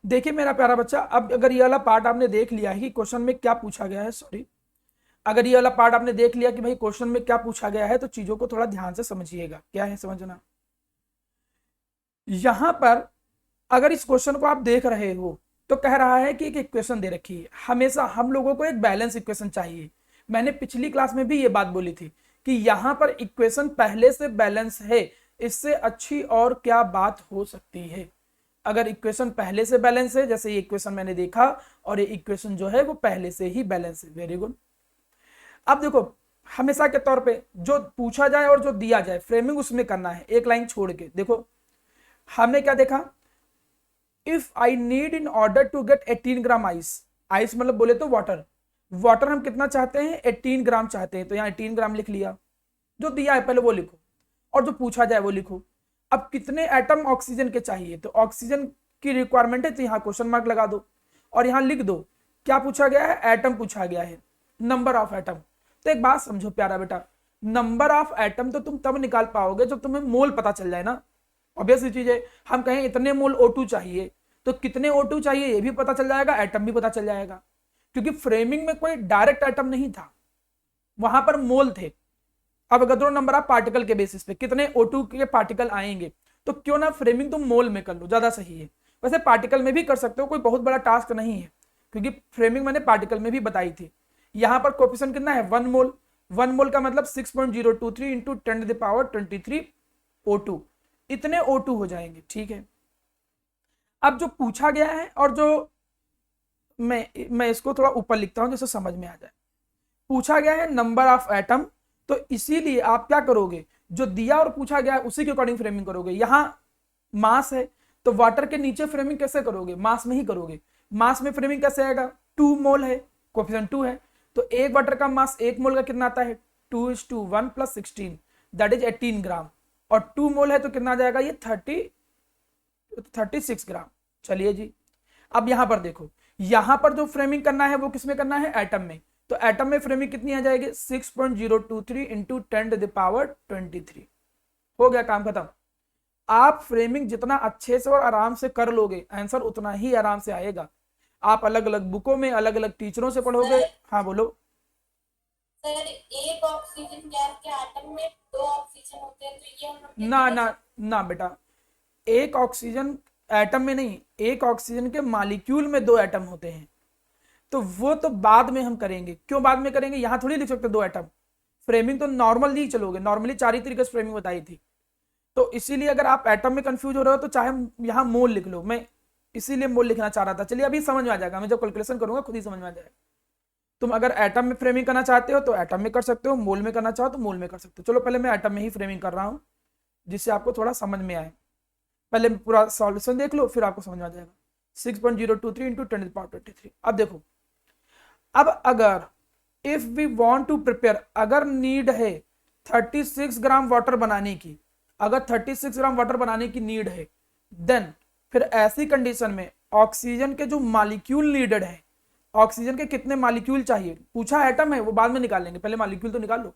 देखिए मेरा प्यारा बच्चा, अब अगर ये वाला पार्ट आपने देख लिया है कि क्वेश्चन में क्या पूछा गया है, सॉरी, अगर ये वाला पार्ट आपने देख लिया कि भाई क्वेश्चन में क्या पूछा गया है, तो चीजों को थोड़ा ध्यान से समझिएगा। क्या है समझना, यहां पर अगर इस क्वेश्चन को आप देख रहे हो तो कह रहा है कि एक इक्वेशन दे रखी है, हमेशा हम लोगों को एक बैलेंस इक्वेशन चाहिए। मैंने पिछली क्लास में भी ये बात बोली थी कि यहां पर इक्वेशन पहले से बैलेंस है, इससे अच्छी और क्या बात हो सकती है। अगर इक्वेशन पहले से बैलेंस है, जैसे ये इक्वेशन मैंने देखा और ये इक्वेशन जो है वो पहले से ही बैलेंस है। Very good. अब देखो, हमेशा के तौर पे जो पूछा जाए और जो दिया जाए फ्रेमिंग उसमें करना है, एक लाइन छोड़ के। देखो हमने क्या देखा, if I need in order to get 18 gram ice, ice मतलब बोले तो वाटर, वाटर हम कितना चाहते हैं, 18 ग्राम चाहते हैं, तो यहाँ 18 ग्राम लिख लिया, जो दिया है पहले वो लिखो और जो पूछा जाए वो लिखो। अब कितने एटम ऑक्सीजन के चाहिए, तो ऑक्सीजन की रिक्वायरमेंट है, तो यहाँ क्वेश्चन मार्क लगा दो और यहाँ लिख दो क्या पूछा गया है, एटम पूछा गया है, नंबर ऑफ एटम। तो एक बात समझो प्यारा बेटा, नंबर ऑफ एटम तो तुम तब निकाल पाओगे जब तुम्हें मोल पता चल जाए ना। ऑब्वियस चीज है, हम कहें इतने मोल O2 चाहिए, तो कितने O2 चाहिए ये भी पता चल जाएगा, एटम भी पता चल जाएगा, क्योंकि फ्रेमिंग में कोई डायरेक्ट एटम नहीं था, वहां पर मोल थे। अब अगर नंबर ऑफ पार्टिकल के बेसिस पे कितने O2 के पार्टिकल आएंगे, तो क्यों ना फ्रेमिंग तुम मोल में कर लो, ज्यादा सही है। वैसे पार्टिकल में भी कर सकते हो, कोई बहुत बड़ा टास्क नहीं है, क्योंकि फ्रेमिंग मैंने पार्टिकल में भी बताई थी। यहां पर कोफिशिएंट कितना है, 1 मोल। 1 मोल का मतलब 6.023 इंटू 10⁻23 O2, इतने O2 हो जाएंगे। ठीक है, अब जो पूछा गया है और जो मैं इसको थोड़ा ऊपर लिखता हूं जिससे समझ में आ जाए। पूछा गया है नंबर ऑफ एटम, तो इसीलिए आप क्या करोगे, जो दिया और पूछा गया है उसी के अकॉर्डिंग फ्रेमिंग करोगे। यहां मास है, तो वाटर के नीचे फ्रेमिंग कैसे करोगे, मास में ही करोगे। मास में फ्रेमिंग कैसे आएगा, 2 मोल है, कोफिशिएंट 2 है, तो एक वाटर का मास 1 मोल का कितना आता है, 2:1 + 16 दैट इज 18 ग्राम, और 2 मोल है तो कितना आ जाएगा, ये 36 ग्राम। चलिए जी, अब यहां पर देखो, यहां पर जो फ्रेमिंग करना है वो किसमें करना है, एटम में। तो एटम में फ्रेमिंग कितनी आ जाएगी, 6.023 इंटू 10⁻23। हो गया काम खत्म। आप फ्रेमिंग जितना अच्छे से और आराम से कर लोगे, आंसर उतना ही आराम से आएगा। आप अलग अलग बुकों में अलग अलग टीचरों से पढ़ोगे। सर हाँ बोलो। सर एक ऑक्सीजन गैस के आटम में दो ऑक्सीजन होते हैं, तो ये हम लोग ना कैसे कर ना सकते ना बेटा, एक ऑक्सीजन एटम में नहीं, एक ऑक्सीजन के मॉलिक्यूल में 2 एटम होते हैं, तो वो तो बाद में हम करेंगे। क्यों बाद में करेंगे, यहां थोड़ी लिख सकते 2 एटम। फ्रेमिंग तो नॉर्मली चलोगे, नॉर्मली 4 ही तरीके से फ्रेमिंग बताई थी, तो इसीलिए अगर आप एटम में कंफ्यूज हो रहे हो तो चाहे यहां मोल लिख लो, मैं इसीलिए मोल लिखना चाह रहा था। चलिए अभी समझ में आ जाएगा, मैं जब कैलकुलेशन करूंगा खुद ही समझ में आ जाएगा। तुम अगर एटम में फ्रेमिंग करना चाहते हो तो एटम में कर सकते हो, मोल में करना चाहो तो मोल में कर सकते हो। चलो पहले मैं एटम में ही फ्रेमिंग कर रहा हूं, जिससे आपको थोड़ा समझ में आए। पहले पूरा सॉल्यूशन देख लो, फिर आपको समझ में आ जाएगा। 6.023 इंटू 10⁻23। अब देखो, अब अगर if we want to prepare, अगर नीड है 36 ग्राम वाटर बनाने की, अगर 36 ग्राम वाटर बनाने की नीड है, देन फिर ऐसी कंडीशन में ऑक्सीजन के जो मॉलिक्यूल नीडेड है, ऑक्सीजन के कितने मॉलिक्यूल चाहिए, पूछा एटम है वो बाद में निकालेंगे, पहले मॉलिक्यूल तो निकाल लो।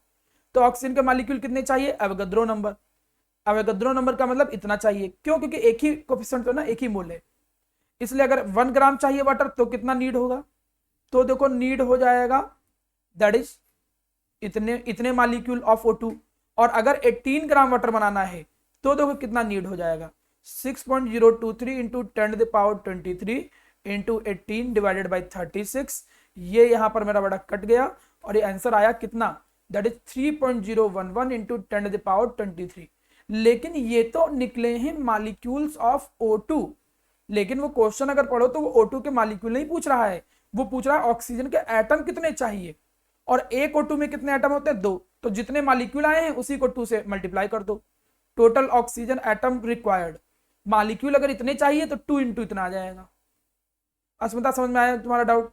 तो ऑक्सीजन के मॉलिक्यूल कितने चाहिए, एवोगाड्रो नंबर। एवोगाड्रो नंबर का मतलब इतना चाहिए, क्यों, क्योंकि एक ही कोफिशिएंट तो ना, एक ही मोल है, इसलिए अगर 1 ग्राम चाहिए वाटर तो कितना नीड होगा, तो देखो नीड हो जाएगा दैट इज इतने इतने मॉलिक्यूल ऑफ O2। और अगर 18 ग्राम वाटर बनाना है तो देखो कितना नीड हो जाएगा, 6.023 इंटू 10⁻23 इंटू 18 डिवाइडेड बाई 36। ये यहां पर मेरा बड़ा कट गया और ये आंसर आया कितना, दैट इज 3.011 इंटू 10⁻23। लेकिन ये तो निकले हैं मॉलिक्यूल्स ऑफ O2, लेकिन वो क्वेश्चन अगर पढ़ो तो वो O2 के मॉलिक्यूल नहीं पूछ रहा है, वो पूछ रहा है ऑक्सीजन के एटम कितने चाहिए। और एक O2 में कितने एटम होते हैं, 2, तो जितने मॉलिक्यूल आए हैं उसी को 2 से मल्टीप्लाई कर दो, total oxygen atom required. Molecule अगर इतने चाहिए तो 2 इंटू इतना आ जाएगा। अस्मिता समझ में आया तुम्हारा डाउट,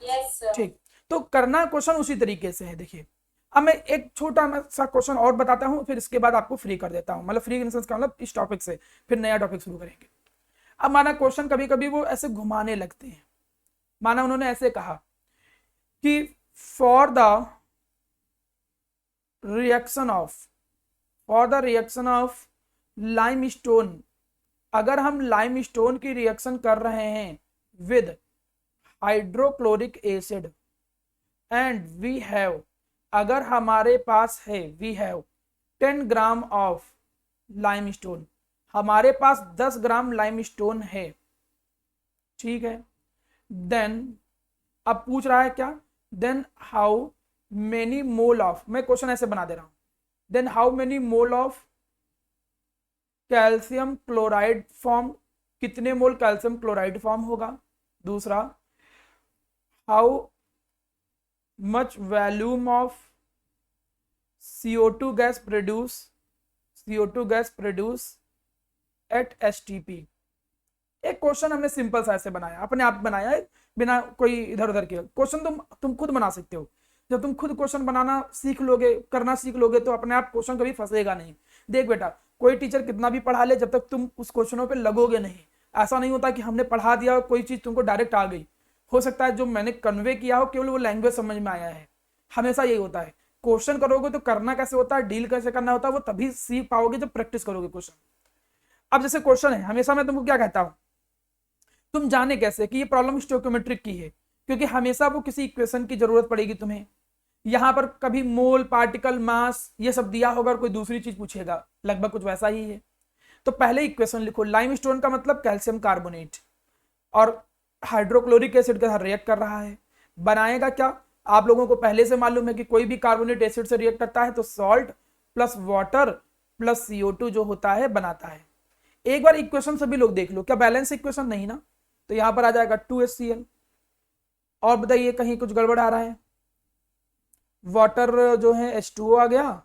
हैं? Yes sir. ठीक। तो करना क्वेश्चन उसी तरीके से है। देखिए अब मैं एक छोटा सा क्वेश्चन और बताता हूं, फिर इसके बाद आपको फ्री कर देता हूं, मतलब फ्री इन सेंस का मतलब इस टॉपिक से फिर नया टॉपिक शुरू करेंगे। अब माना क्वेश्चन कभी कभी वो ऐसे घुमाने लगते हैं, माना उन्होंने ऐसे कहा कि for the reaction of for the reaction of limestone अगर हम लाइमस्टोन की रिएक्शन कर रहे हैं with hydrochloric acid and we have, अगर हमारे पास है we have 10 gram of limestone, हमारे पास 10 ग्राम लाइमस्टोन है, ठीक है। देन अब पूछ रहा है क्या, then how many mole of, मैं क्वेश्चन ऐसे बना दे रहा हूं, then how many mole of calcium chloride form, कितने मोल कैल्शियम क्लोराइड फॉर्म होगा। दूसरा, how much volume of CO2 gas produce, CO2 gas produce at STP। एक क्वेश्चन हमने सिंपल सा ऐसे बनाया, अपने आप बनाया है, बिना कोई इधर उधर किया। क्वेश्चन तुम खुद बना सकते हो। जब तुम खुद क्वेश्चन बनाना सीख लोगे, करना सीख लोगे, तो अपने आप क्वेश्चन कभी फंसेगा नहीं। देख बेटा, कोई टीचर कितना भी पढ़ा ले, जब तक तुम उस क्वेश्चनों पे लगोगे नहीं, ऐसा नहीं होता कि हमने पढ़ा दिया और कोई चीज तुमको डायरेक्ट आ गई। हो सकता है जो मैंने कन्वे किया हो केवल वो लैंग्वेज समझ में आया है, हमेशा यही होता है। क्वेश्चन करोगे तो करना कैसे होता है, डील कैसे करना होता है, वो तभी सीख पाओगे जब प्रैक्टिस करोगे क्वेश्चन। अब जैसे क्वेश्चन है, हमेशा मैं तुमको क्या कहता हूं, तुम जाने कैसे कि ये प्रॉब्लम स्टोइकोमेट्रिक की है, क्योंकि हमेशा वो किसी इक्वेशन की जरूरत पड़ेगी तुम्हें। यहां पर कभी मोल, पार्टिकल, मास ये सब दिया होगा और कोई दूसरी चीज पूछेगा, लगभग कुछ वैसा ही है। तो पहले इक्वेशन लिखो, लाइमस्टोन का मतलब कैल्शियम कार्बोनेट और हाइड्रोक्लोरिक एसिड के साथ रिएक्ट कर रहा है, बनाएगा क्या, आप लोगों को पहले से मालूम है कि कोई भी कार्बोनेट एसिड से रिएक्ट करता है तो salt plus water plus CO2 जो होता है बनाता है। एक बार इक्वेशन सभी लोग देख लो, क्या बैलेंस इक्वेशन नहीं ना, तो यहां पर आ जाएगा 2HCl। और बताइए कहीं कुछ गड़बड़ आ रहा है, वाटर जो है H2O आ गया,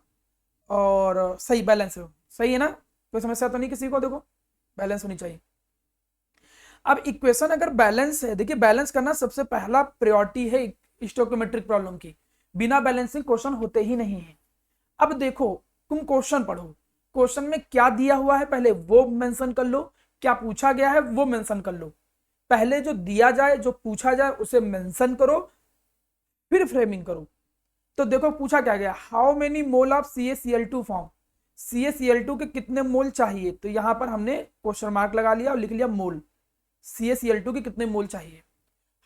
और सही बैलेंस है, सही है ना, कोई समस्या तो नहीं किसी को, देखो बैलेंस होनी चाहिए। अब इक्वेशन अगर बैलेंस है, देखिए बैलेंस करना सबसे पहला प्रायोरिटी है स्टोइकोमेट्रिक प्रॉब्लम की, बिना बैलेंसिंग क्वेश्चन होते ही नहीं है। अब देखो, तुम क्वेश्चन पढ़ो, क्वेश्चन में क्या दिया हुआ है पहले वो मेंशन कर लो, क्या पूछा गया है वो मेंशन कर लो। पहले जो दिया जाए, जो पूछा जाए उसे मेंशन करो, फिर फ्रेमिंग करो। तो देखो पूछा क्या गया, how many mole of CaCl2 form, CaCl2 के कितने मोल चाहिए, तो यहां पर हमने क्वेश्चन मार्क लगा लिया और लिख लिया मोल, CaCl2 के कितने मोल चाहिए।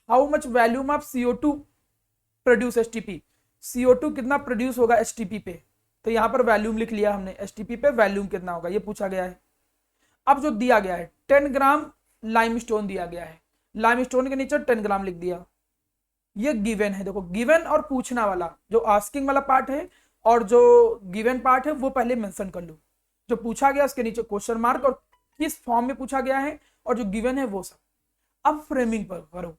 How much volume of CO2 produce STP, CO2 कितना प्रोड्यूस होगा STP पे, तो यहां पर वॉल्यूम लिख लिया हमने, STP पे वॉल्यूम कितना होगा ये पूछा गया है। अब जो दिया गया है 10 ग्राम लाइमस्टोन दिया गया है, लाइमस्टोन के नीचे 10 ग्राम लिख दिया, ये गिवन है। देखो गिवन और पूछना वाला, जो आस्किंग वाला पार्ट है और जो गिवन पार्ट है वो पहले मेंशन कर लो, जो पूछा गया उसके नीचे क्वेश्चन मार्क और किस फॉर्म में पूछा गया है और जो गिवन है वो सब। अब फ्रेमिंग पर करो।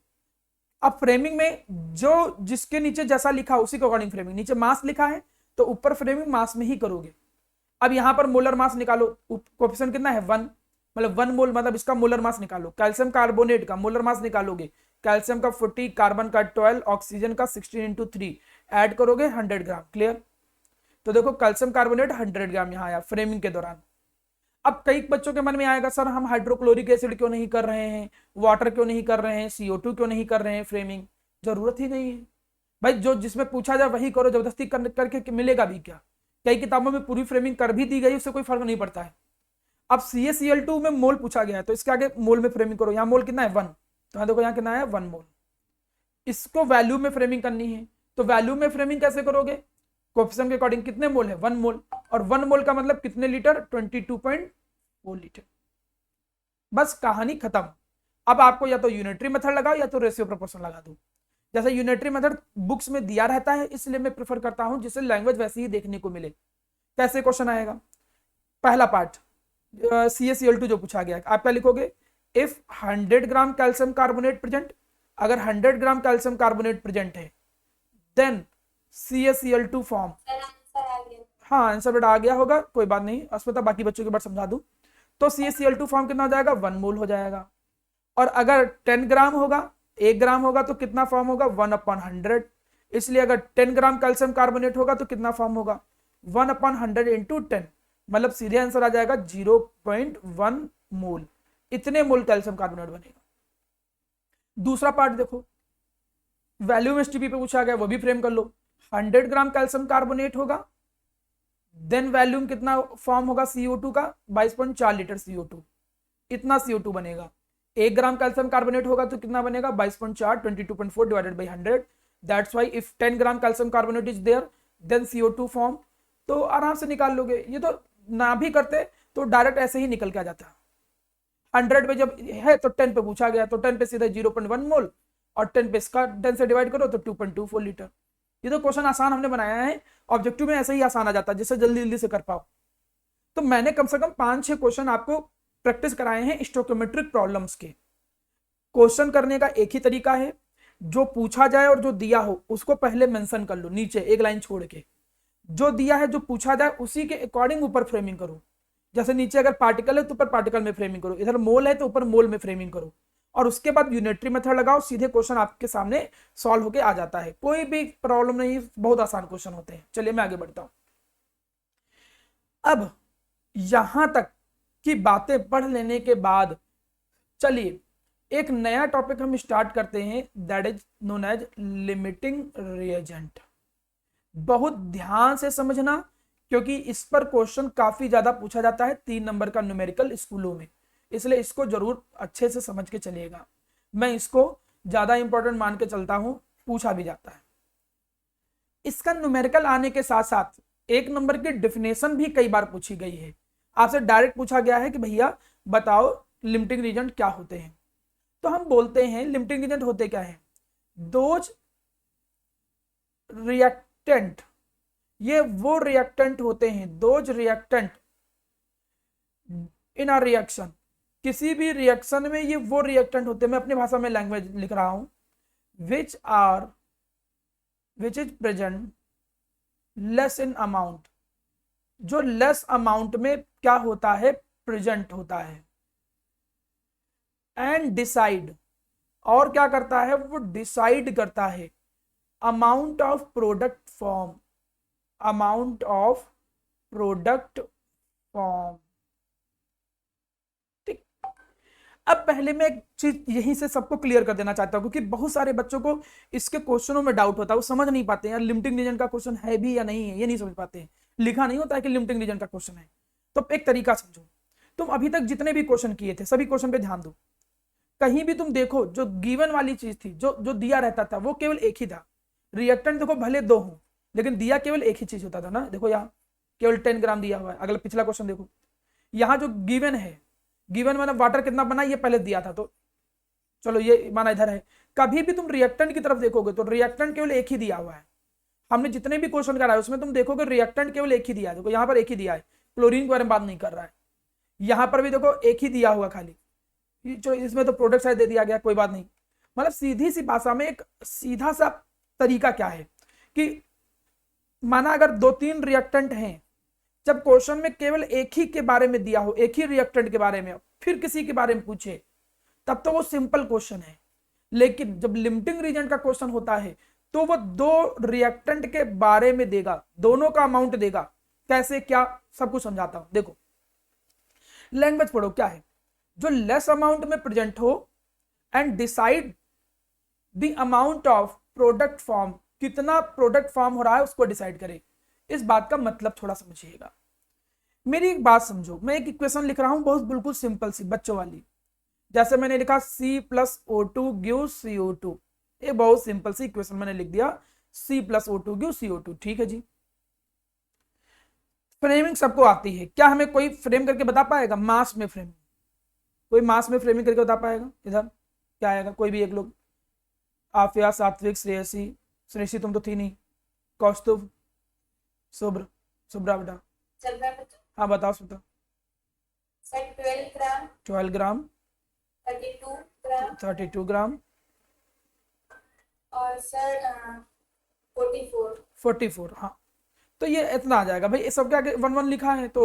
अब फ्रेमिंग में जो जिसके नीचे जैसा लिखा उसी के अकॉर्डिंग फ्रेमिंग, नीचे मास लिखा है तो ऊपर फ्रेमिंग मास में ही करोगे। अब यहां पर मोलर मास निकालो, कोएफिशिएंट कितना है 1, मतलब 1 मोल, मतलब इसका मोलर मास निकालो। कैल्शियम कार्बोनेट का मोलर मास निकालोगे, कैल्शियम का 40, कार्बन का 12, ऑक्सीजन का 16 × 3, ऐड करोगे 100 ग्राम। क्लियर, तो देखो कैल्शियम कार्बोनेट 100 ग्राम यहाँ आया फ्रेमिंग के दौरान। अब कई बच्चों के मन में आएगा, सर हम हाइड्रोक्लोरिक एसिड क्यों नहीं कर रहे हैं, वाटर क्यों नहीं कर रहे हैं, CO2 क्यों नहीं कर रहे हैं फ्रेमिंग, जरूरत ही नहीं है भाई, जो जिसमें पूछा जाए वही करो, जबरदस्ती करके मिलेगा भी क्या। कई किताबों में पूरी फ्रेमिंग कर भी दी गई, उससे कोई फर्क नहीं पड़ता है। अब CaCl2 में मोल पूछा गया है तो इसके आगे मोल में फ्रेमिंग करो। यहाँ मोल कितना है 1, तो यहाँ देखो यहाँ कितना है 1 मोल, इसको वैल्यू में फ्रेमिंग करनी है। तो वैल्यू में फ्रेमिंग कैसे करोगे, कोएफिशिएंट के अकॉर्डिंग कितने मोल है 1 मोल, और 1 मोल का मतलब कितने लीटर 22.4 लीटर। बस कहानी खत्म। अब आपको या तो यूनिटरी मेथड लगाओ या तो रेशियो प्रोपोर्शन लगा दो। जैसे यूनिटरी मेथड बुक्स में दिया रहता है इसलिए मैं प्रेफर करता हूं जिससे लैंग्वेज वैसे ही देखने को मिले। कैसे क्वेश्चन आएगा, पहला पार्ट CaCl2 जो पूछा गया, आप क्या लिखोगे, if 100 gram calcium carbonate present, अगर 100 ग्राम कैल्शियम कार्बोनेट प्रेजेंट है देन CaCl2 फॉर्म। हाँ आंसर बेटा आ गया होगा, कोई बात नहीं अस्मिता, बाकी बच्चों के बात समझा दूं। तो CaCl2 फॉर्म कितना हो जाएगा 1 मोल हो जाएगा। और अगर 10 ग्राम होगा, 1 ग्राम होगा तो कितना फॉर्म होगा 1/100, इसलिए अगर 10 ग्राम कैल्शियम कार्बोनेट होगा तो कितना फॉर्म होगा 1/100 × 10, मतलब सीधे आंसर आ जाएगा 0.1 मोल, इतने मोल कैल्शियम कार्बोनेट बनेगा। दूसरा पार्ट देखो, वैल्यूम STP पे पूछा गया, वो भी फ्रेम कर लो। 100 ग्राम कैल्शियम कार्बोनेट होगा, देन वैल्यूम कितना फॉर्म होगा CO2 का 22.4 लीटर CO2, इतना CO2 बनेगा। 1 ग्राम कैल्शियम कार्बोनेट होगा तो कितना बनेगा 22.4, 22.4 divided by 100। That's why if 10 gram calcium carbonate is there then CO2 form. तो आराम से निकाल लोगे। ये तो ना भी करते तो डायरेक्ट ऐसे ही निकल के आ जाता। 100 पे जब है तो 10 पे पूछा गया तो 10 पे सीधा 0.1 मोल और 10 पे इसका 10 से डिवाइड करो तो 2.24 लीटर। ये तो क्वेश्चन आसान हमने बनाया है, ऑब्जेक्टिव में ऐसे ही आसान आ जाता है जिससे जल्दी जल्दी से कर पाओ। तो मैंने कम से कम 5-6 क्वेश्चन आपको प्रैक्टिस कराए हैं स्टोइकोमेट्रिक प्रॉब्लम्स के। क्वेश्चन करने का एक ही तरीका है, जो पूछा जाए और जो दिया हो उसको पहले मेंशन कर लो नीचे एक लाइन छोड़ के, जो दिया है जो पूछा जाए उसी के अकॉर्डिंग ऊपर फ्रेमिंग करो। जैसे नीचे अगर पार्टिकल है तो ऊपर पार्टिकल में फ्रेमिंग करो, इधर मोल है तो ऊपर मोल में फ्रेमिंग करो, और उसके बाद यूनिटरी मेथड लगाओ, सीधे क्वेश्चन आपके सामने सॉल्व होके आ जाता है। कोई भी प्रॉब्लम नहीं, बहुत आसान क्वेश्चन होते हैं। चलिए मैं आगे बढ़ता हूं। अब यहां तक की बातें पढ़ लेने के बाद चलिए एक नया टॉपिक हम स्टार्ट करते हैं, that is known as limiting reagent. बहुत ध्यान से समझना क्योंकि इस पर क्वेश्चन काफी ज्यादा पूछा जाता है 3 नंबर का न्यूमेरिकल स्कूलों में, इसलिए इसको जरूर अच्छे से समझ के चलिएगा। मैं इसको ज्यादा इंपॉर्टेंट मान के चलता हूं, पूछा भी जाता है। इसका न्यूमेरिकल आने के साथ साथ 1 नंबर की डेफिनेशन भी कई बार पूछी गई है। आपसे डायरेक्ट पूछा गया है कि भैया बताओ लिमिटिंग रीजन क्या होते हैं। तो हम बोलते हैं लिमिटिंग रीजन होते क्या है, दोज रिएक्टेंट, ये वो रिएक्टेंट होते हैं, those reactant in a reaction, किसी भी रिएक्शन में ये वो रिएक्टेंट होते हैं, मैं अपनी भाषा में लैंग्वेज लिख रहा हूं, which is present less in amount, जो लेस अमाउंट में क्या होता है प्रेजेंट होता है, एंड डिसाइड, और क्या करता है वो डिसाइड करता है amount of product form, amount of product form. ठीक, अब पहले मैं एक चीज यहीं से सबको क्लियर कर देना चाहता हूं क्योंकि बहुत सारे बच्चों को इसके क्वेश्चनों में डाउट होता है, वो समझ नहीं पाते हैं यार लिमिटिंग रीजन का क्वेश्चन है भी या नहीं है, ये नहीं समझ पाते हैं। लिखा नहीं होता है कि लिमिटिंग रीजन का क्वेश्चन है। तो एक तरीका समझो, तुम अभी तक जितने भी क्वेश्चन किए थे सभी क्वेश्चन पे ध्यान दो, कहीं भी तुम देखो जो गिवन वाली चीज थी, जो दिया रहता था वो केवल एक ही था। रिएक्टेंट देखो भले 2 हो लेकिन दिया केवल एक ही चीज होता था ना। देखो यहाँ केवल 10 ग्राम दिया हुआ है। अगला पिछला क्वेश्चन देखो, यहाँ जो गिवन है, गिवन माना वाटर कितना बना ये पहले दिया था, तो चलो ये माना इधर है। कभी भी तुम रिएक्टेंट की तरफ देखोगे तो रिएक्टेंट केवल एक ही दिया हुआ है। हमने जितने भी क्वेश्चन कराए उसमें तुम देखोगे रिएक्टेंट केवल एक ही दिया है। देखो यहाँ पर एक ही दिया है, क्लोरीन के बारे में बात नहीं कर रहा है। यहाँ पर भी देखो एक ही दिया हुआ खाली, जो इसमें तो प्रोडक्ट साइड दे दिया गया, कोई बात नहीं। मतलब सीधी सी भाषा में एक सीधा सा तरीका क्या है कि माना अगर 2-3 रिएक्टेंट हैं, जब क्वेश्चन में केवल एक ही के बारे में दिया हो, एक ही रिएक्टेंट के बारे में, फिर किसी के बारे में पूछे तब तो वो सिंपल क्वेश्चन है। लेकिन जब लिमिटिंग रीजन का क्वेश्चन होता है तो वो 2 रिएक्टेंट के बारे में देगा, दोनों का अमाउंट देगा, कैसे क्या सब कुछ समझाता हूं। देखो लैंग्वेज पढ़ो क्या है, जो लेस अमाउंट में प्रेजेंट हो and decide the amount of product form, कितना प्रोडक्ट फॉर्म हो रहा है उसको डिसाइड करे। इस बात का मतलब थोड़ा समझिएगा। मेरी एक बात समझो, मैं एक इक्वेशन लिख रहा हूं बहुत बिल्कुल सिंपल सी बच्चों वाली, जैसे मैंने लिखा C+O2 gives CO2, ये बहुत सिंपल सी इक्वेशन मैंने लिख दिया, C+O2 gives CO2। ठीक है जी, फ्रेमिंग सबको आती है। क्या हमें कोई फ्रेम करके बता पाएगा मास में फ्रेमिंग? कोई मास में फ्रेमिंग करके बता पाएगा? इधर क्या आएगा, कोई भी एक लोग, आफिया, सात्विक, श्रेयसी, श्रेयसी तुम तो थी नहीं, कौस्तुभ, शुभ्रा बेटा, चल रहा है हाँ बताओ सुता। सर 12 ग्राम, 12 ग्राम, 32 ग्राम 32 ग्राम और सर 44। हाँ तो ये इतना आ जाएगा भाई। ये सब क्या 1-1 लिखा है तो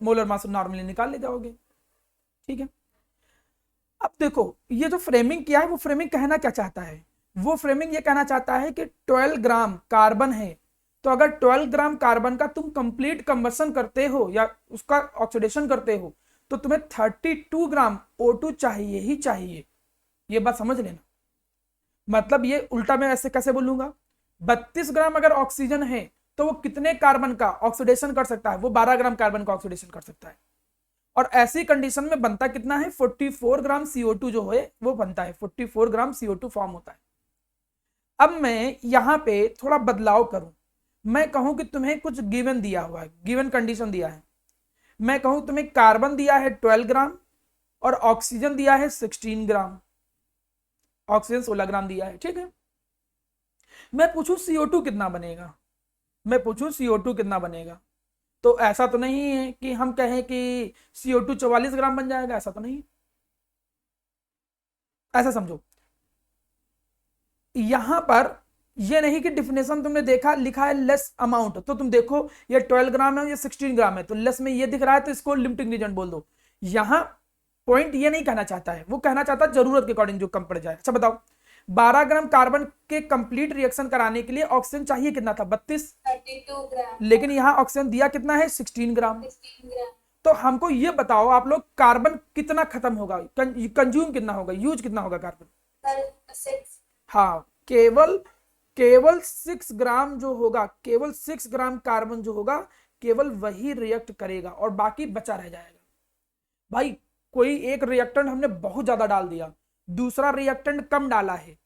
मोलर मास नॉर्मली निकाल ले जाओगे। ठीक है, अब देखो ये जो फ्रेमिंग किया है वो फ्रेमिंग कहना क्या चाहता है, वो फ्रेमिंग ये कहना चाहता है कि 12 ग्राम कार्बन है, तो अगर 12 ग्राम कार्बन का तुम कंप्लीट कंबशन करते हो या उसका ऑक्सीडेशन करते हो तो तुम्हें 32 ग्राम O2 चाहिए ही चाहिए। ये बात समझ लेना। मतलब ये उल्टा मैं ऐसे कैसे बोलूंगा, 32 ग्राम अगर ऑक्सीजन है तो वो कितने कार्बन का ऑक्सीडेशन कर सकता है? वो 12 ग्राम कार्बन का ऑक्सीडेशन कर सकता है। और ऐसी कंडीशन में बनता कितना है, 44 ग्राम CO2 जो है वो बनता है, 44 ग्राम CO2 फॉर्म होता है। अब मैं यहां पे थोड़ा बदलाव करूं, मैं कहूं कि तुम्हें कुछ गिवन दिया हुआ है, गिवन कंडीशन दिया है, मैं कहूं तुम्हें कार्बन दिया है 12 ग्राम और ऑक्सीजन दिया है 16 ग्राम, ऑक्सीजन 16 ग्राम दिया है, ठीक है। मैं पूछूं CO2 कितना बनेगा, मैं पूछूं CO2 कितना बनेगा, तो ऐसा तो नहीं है कि हम कहें कि CO2 44 ग्राम बन जाएगा, ऐसा तो नहीं। ऐसा समझो, यहां पर ये नहीं कि डिफिनेशन तुमने देखा लिखा है लेस अमाउंट, तो तुम देखो ये 12 ग्राम है, ये 16 ग्राम है, तो लेस में ये दिख रहा है तो इसको लिमिटिंग रीजन बोल दो। यहां पॉइंट ये नहीं कहना चाहता है, वो कहना चाहता है जरूरत के अकॉर्डिंग जो कम पड़ जाए। अच्छा बताओ, 12 ग्राम कार्बन के कंप्लीट रिएक्शन कराने के लिए ऑक्सीजन चाहिए कितना था, 32, 32 ग्राम, लेकिन यहाँ ऑक्सीजन दिया कितना है, 16 ग्राम। 16 ग्राम। तो हमको ये बताओ आप लोग, कार्बन कितना खत्म होगा, कंज्यूम कितना होगा, यूज कितना होगा कार्बन। सर 6। हाँ, केवल केवल 6 ग्राम जो होगा, केवल 6 ग्राम कार्बन जो होगा, केवल वही रिएक्ट करेगा और बाकी बचा रह जाएगा। भाई कोई एक रिएक्टेंट हमने बहुत ज्यादा डाल दिया, दूसरा रिएक्टेंट कम डाला है,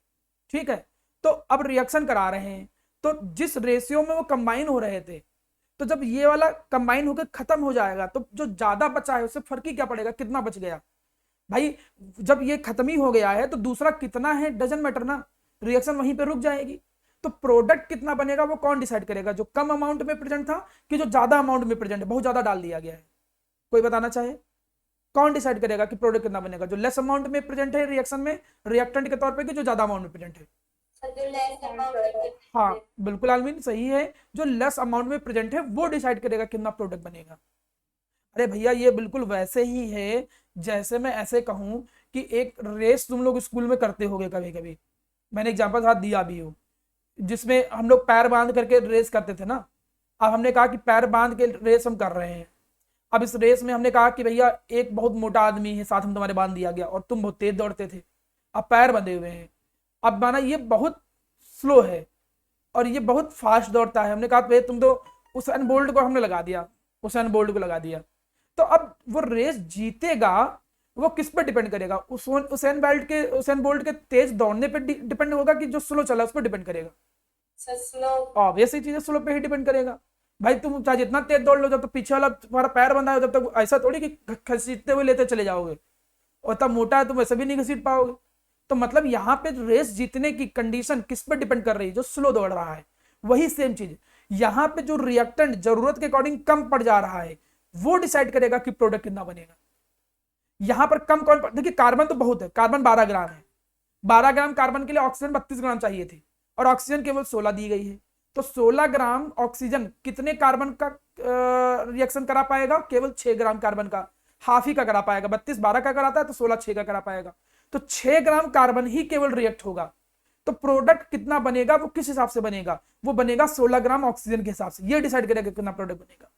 ठीक है, तो अब रिएक्शन करा रहे हैं, तो जिस रेशियो में वो कंबाइन हो रहे थे, तो जब ये वाला कंबाइन होकर खत्म हो जाएगा तो जो ज्यादा बचा है उससे फर्क ही क्या पड़ेगा, कितना बच गया। भाई जब ये खत्म ही हो गया है तो दूसरा कितना है डजंट मैटर ना, रिएक्शन वहीं पे रुक जाएगी। तो प्रोडक्ट कितना बनेगा वो कौन डिसाइड करेगा, जो कम अमाउंट में प्रेजेंट था कि जो ज्यादा अमाउंट में प्रेजेंट है, बहुत ज्यादा डाल दिया गया है। कोई बताना चाहे, कौन डिसाइड करेगा कि प्रोडक्ट कितना बनेगा, जो लेस अमाउंट में प्रेजेंट है रिएक्शन में रिएक्टेंट के तौर पे, कि जो ज्यादा अमाउंट में प्रेजेंट है। सर जो लेस अमाउंट, हाँ बिल्कुल आलमीन सही है, जो लेस अमाउंट में प्रेजेंट है वो डिसाइड करेगा कितना प्रोडक्ट बनेगा। अरे भैया ये बिल्कुल वैसे ही है जैसे मैं ऐसे कहूं कि एक रेस तुम लोग स्कूल में करते होगे कभी कभी, मैंने एग्जांपल साथ दिया भी हो, जिसमें हम लोग पैर बांध करके रेस करते थे ना। अब हमने कहा कि पैर बांध के रेस हम कर रहे हैं, अब इस रेस में हमने कहा कि भैया एक बहुत मोटा आदमी है साथ में तुम्हारे बांध दिया गया और तुम बहुत तेज दौड़ते थे, अब पैर बंधे हुए हैं, अब माना ये बहुत स्लो है और ये बहुत फास्ट दौड़ता है, हमने कहा भाई तुम तो उसेन बोल्ट को हमने लगा दिया, उसेन बोल्ट को लगा दिया, तो अब वो रेस जीतेगा वो किस पर डिपेंड करेगा, उसेन बोल्ट के तेज दौड़ने पर डिपेंड होगा कि जो स्लो चला उस पर डिपेंड करेगा। सर स्लो, ऑब्वियस ही चीज है, स्लो पे ही डिपेंड करेगा। भाई तुम चाहे जितना तेज दौड़ लो, जब तक पीछे वाला तुम्हारा पैर बंधा है जब तक ऐसा थोड़ी कि घसीटते हुए लेते चले जाओगे, और तब मोटा है तुम वैसे भी नहीं घसीट पाओगे। तो मतलब यहाँ पे रेस जीतने की कंडीशन किस पर डिपेंड कर रही है, जो स्लो दौड़ रहा है। वही सेम चीज यहाँ पे जो रिएक्टेंट जरूरत के अकॉर्डिंग कम पड़ जा रहा है वो डिसाइड करेगा कि प्रोडक्ट कितना बनेगा। यहां पर कम कौन, देखिए कार्बन तो बहुत है, कार्बन 12 ग्राम है, 12 ग्राम कार्बन के लिए ऑक्सीजन 32 ग्राम चाहिए थी और ऑक्सीजन केवल 16 दी गई है, तो 16 ग्राम ऑक्सीजन कितने कार्बन का रिएक्शन करा पाएगा, केवल 6 ग्राम कार्बन का, हाफ ही का करा पाएगा। 32 12 का कराता है तो 16 6 का करा पाएगा, तो 6 ग्राम कार्बन ही केवल रिएक्ट होगा। तो प्रोडक्ट कितना बनेगा वो किस हिसाब से बनेगा, वो बनेगा 16 ग्राम ऑक्सीजन के हिसाब से, ये डिसाइड करेगा कितना प्रोडक्ट बनेगा।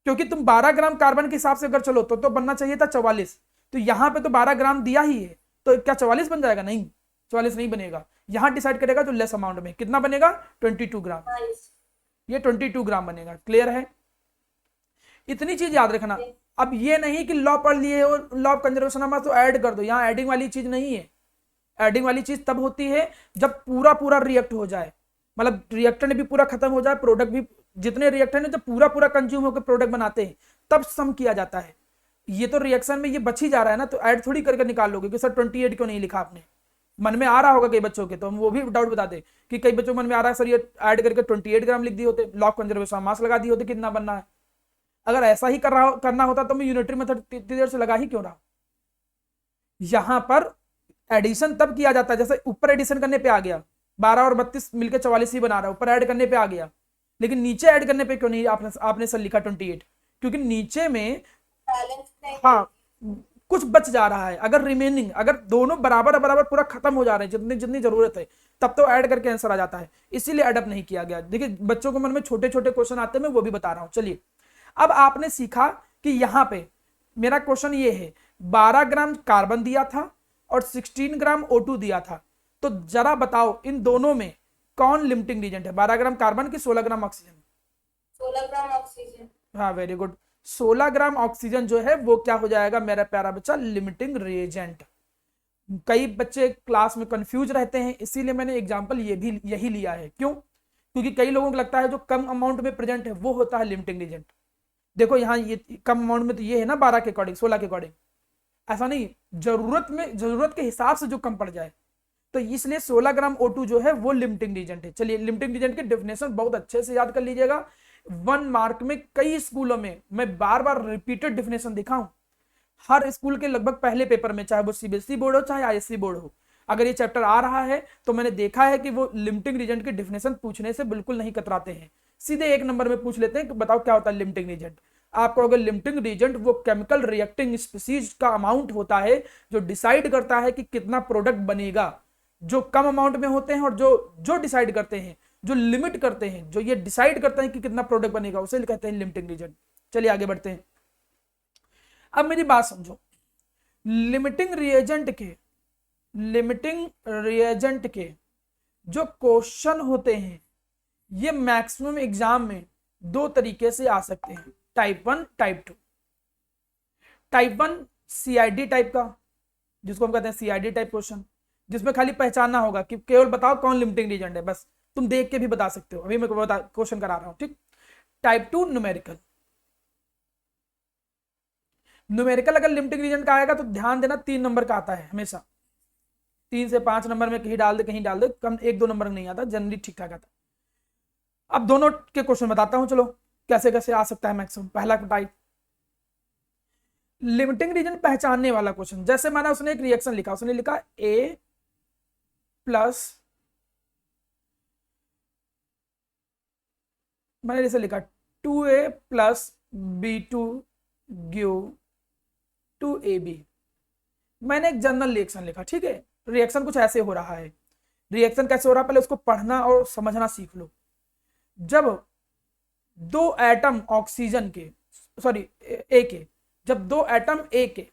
क्योंकि तुम 12 ग्राम कार्बन के हिसाब से अगर चलो तो बनना चाहिए था 44, तो यहां पे तो 12 ग्राम दिया ही है, तो क्या 44 बन जाएगा, नहीं 44 नहीं बनेगा। यहां डिसाइड करेगा जो लेस अमाउंट में कितना बनेगा, 22 ग्राम, ये 22 ग्राम बनेगा। क्लियर है, इतनी चीज याद रखना। अब ये नहीं कि लॉ पढ़ लिए और लॉ ऑफ कंजर्वेशन ऑफ तो ऐड कर दो, यहाँ एडिंग वाली चीज नहीं है। एडिंग वाली चीज तब होती है जब पूरा पूरा रिएक्ट हो जाए, मतलब रिएक्टेंट भी पूरा खत्म हो जाए, प्रोडक्ट भी, जितने रिएक्टेंट है जब पूरा पूरा कंज्यूम होकर प्रोडक्ट बनाते हैं तब सम किया जाता है। ये तो रिएक्शन में ये बच ही जा रहा है ना, तो ऐड थोड़ी करके निकाल लोगे कि सर 28 क्यों नहीं लिखा आपने। मन में आ रहा होगा कई बच्चों के, तो हम वो भी डाउट बताते कि कई बच्चों को मन में आ रहा है सर ये ऐड करके 28 ग्राम लिख दिए होते, लॉ ऑफ कंजर्वेशन मास लगा दिए होते कितना बनना है। अगर ऐसा ही करना होता तो मैं यूनिटरी मेथड इतनी देर से लगा ही क्यों रहा। यहां पर एडिशन तब किया जाता है, जैसे ऊपर एडिशन करने पे आ गया 12 और 32 मिलकर 44 ही बना रहा है, ऊपर ऐड करने पे आ गया, लेकिन नीचे ऐड करने पे क्यों नहीं आपने सर लिखा 28, क्योंकि नीचे में हाँ कुछ बच जा रहा है। अगर रिमेनिंग, अगर दोनों बराबर बराबर पूरा खत्म हो जा रहे हैं जितनी जितनी जरूरत है, तब तो ऐड करके आंसर आ जाता है, इसीलिए एडअप नहीं किया गया। देखिए बच्चों को मन में छोटे छोटे क्वेश्चन आते हैं, मैं वो भी बता रहा हूं। चलिए अब आपने सीखा कि यहां पे मेरा क्वेश्चन ये है, 12 ग्राम कार्बन दिया था और 16 ग्राम O2 दिया था, तो जरा बताओ इन दोनों में कौन लिमिटिंग रीजेंट है, 12 ग्राम कार्बन की 16 ग्राम ऑक्सीजन। 16 gram oxygen. हाँ वेरी गुड, 16 ग्राम ऑक्सीजन जो है वो क्या हो जाएगा मेरा प्यारा बच्चा, लिमिटिंग रिएजेंट। कई बच्चे क्लास में कंफ्यूज रहते हैं, इसीलिए मैंने एग्जांपल ये भी यही लिया है। क्यों? क्योंकि कई लोगों को लगता है जो कम अमाउंट में प्रेजेंट है वो होता है लिमिटिंग रिएजेंट। देखो यहाँ ये कम अमाउंट में तो ये है ना 12 के अकॉर्डिंग, 16 के अकॉर्डिंग, ऐसा नहीं, जरूरत के हिसाब से जो कम पड़ जाए, तो इसलिए 16 ग्राम O2 जो है वो लिमिटिंग रिएजेंट है। चलिए लिमिटिंग रिएजेंट की डेफिनेशन बहुत अच्छे से याद कर लीजिएगा। 1 मार्क में कई स्कूलों में मैं बार बार रिपीटेड डेफिनेशन दिखाऊं, हर स्कूल के लगभग पहले पेपर में, चाहे वो सीबीएसई बोर्ड हो चाहे आईएससी बोर्ड हो, अगर ये चैप्टर आ रहा है तो मैंने देखा है कि वो लिमिटिंग रिएजेंट की डेफिनेशन पूछने से बिल्कुल नहीं कतराते हैं, सीधे 1 नंबर में पूछ लेते हैं कि बताओ क्या होता है लिमिटिंग रिएजेंट। आपको अगर लिमिटिंग रिएजेंट वो केमिकल रिएक्टिंग स्पीसीज का अमाउंट होता है जो डिसाइड करता है कि कितना प्रोडक्ट बनेगा, जो कम अमाउंट में होते हैं और जो डिसाइड करते हैं, जो लिमिट करते हैं, जो ये डिसाइड करते हैं कि कितना प्रोडक्ट बनेगा, उसे कहते हैं लिमिटिंग रिएजेंट। चलिए आगे बढ़ते हैं। अब मेरी बात समझो, लिमिटिंग रिएजेंट के जो क्वेश्चन होते हैं ये मैक्सिमम एग्जाम में 2 तरीके से आ सकते हैं, type 1 type 2। Type 1 CID type का, जिसको हम कहते हैं सीआईडी टाइप क्वेश्चन, जिसमें खाली पहचानना होगा कि केवल बताओ कौन लिमिटिंग रिएजेंट है, बस तुम देख के भी बता सकते हो, अभी मैं क्वेश्चन करा रहा हूं, ठीक। Type 2 numerical. न्यूमेरिकल अगर लिमिटिंग रिएजेंट का आएगा तो ध्यान देना 3 नंबर का आता है हमेशा, 3 से 5 नंबर में कहीं डाल दे, कम 1-2 नंबर नहीं आता, जनरली ठीक ठाक आता। अब दोनों के क्वेश्चन बताता हूं, चलो कैसे कैसे आ सकता है मैक्सिमम। पहला टाइप लिमिटिंग रीजन पहचानने वाला क्वेश्चन, जैसे माना उसने एक रिएक्शन लिखा, उसने लिखा A प्लस, मैंने जैसे लिखा 2A plus B2 give 2AB। मैंने एक जनरल रिएक्शन लिखा, ठीक है। रिएक्शन कुछ ऐसे हो रहा है, रिएक्शन कैसे हो रहा है पहले उसको पढ़ना और समझना सीख लो। जब 2 एटम ऑक्सीजन के, सॉरी ए के, जब 2 एटम ए के,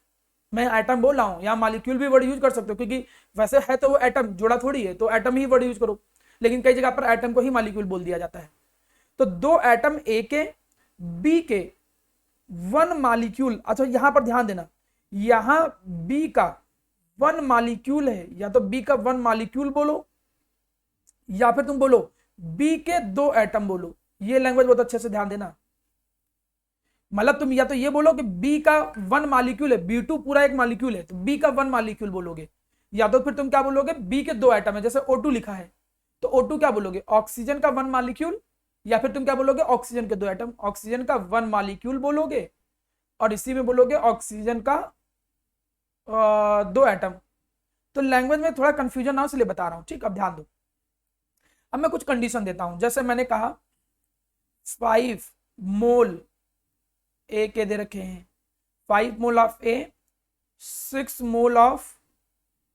मैं एटम बोल रहा हूं, या मॉलिक्यूल भी वर्ड यूज कर सकते हो, क्योंकि वैसे है तो वो एटम जोड़ा थोड़ी है, तो एटम ही वर्ड यूज करो, लेकिन कई जगह पर एटम को ही मॉलिक्यूल बोल दिया जाता है। तो 2 एटम ए के बी के 1 मॉलिक्यूल, अच्छा यहां पर ध्यान देना, यहां बी का 1 मॉलिक्यूल है, या तो बी का 1 मॉलिक्यूल बोलो या फिर तुम बोलो बी के 2 एटम बोलो। ये लैंग्वेज बहुत अच्छे से ध्यान देना, मतलब तुम या तो ये बोलो कि बी का 1 मॉलिक्यूल है, B2 पूरा एक मॉलिक्यूल है, तो बी का 1 मॉलिक्यूल बोलोगे, या तो फिर तुम क्या बोलोगे बी के 2 एटम है, जैसे O2 लिखा है तो O2 क्या बोलोगे ऑक्सीजन का 1 मॉलिक्यूल, या फिर तुम क्या बोलोगे ऑक्सीजन के 2 एटम, ऑक्सीजन का 1 मॉलिक्यूल बोलोगे और इसी में बोलोगे ऑक्सीजन का 2 एटम। तो लैंग्वेज में थोड़ा कंफ्यूजन ना हो इसलिए बता रहा हूं, ठीक। अब ध्यान दो, अब मैं कुछ कंडीशन देता हूं, जैसे मैंने कहा 5 मोल ए के दे रखे हैं, 5 मोल of A, 6 mole of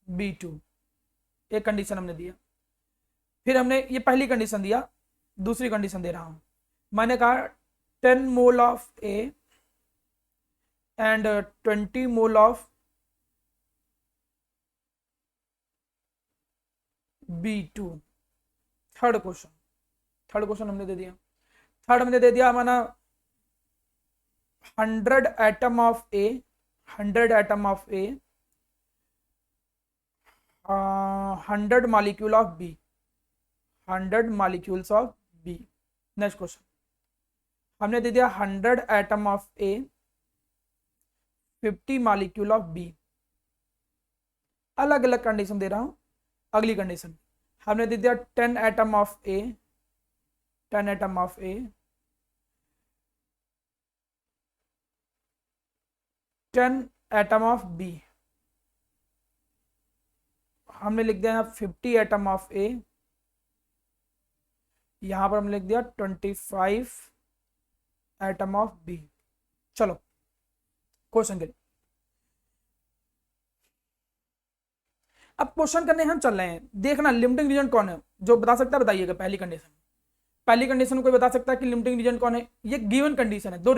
B2, एक कंडीशन हमने दिया। फिर हमने ये पहली कंडीशन दिया, दूसरी कंडीशन दे रहा हूं, मैंने कहा 10 mole of A and 20 mole of B2। Third question हमने दे दिया, थर्ड हमने दे दिया माना 100 atom of A, 100 atom of A, 100 molecule of B, 100 molecules of B. Next question हमने दे दिया 100 atom of A, 50 molecule of B. अलग अलग कंडीशन दे रहा हूं। अगली कंडीशन हमने दे दिया 10 atom of A, 10 atom of A, 10 atom of B. हमने लिख दिया 50 एटम ऑफ ए, यहां पर हमने लिख दिया 25 एटम ऑफ बी। चलो क्वेश्चन के लिए, अब क्वेश्चन करने हम चल रहे हैं, देखना लिमिटिंग रीजन कौन है, जो बता सकता है बताइएगा। पहली कंडीशन कोई बता सकता है कि लिमिटिंग रीजन कौन है, ये गिवन कंडीशन है। दो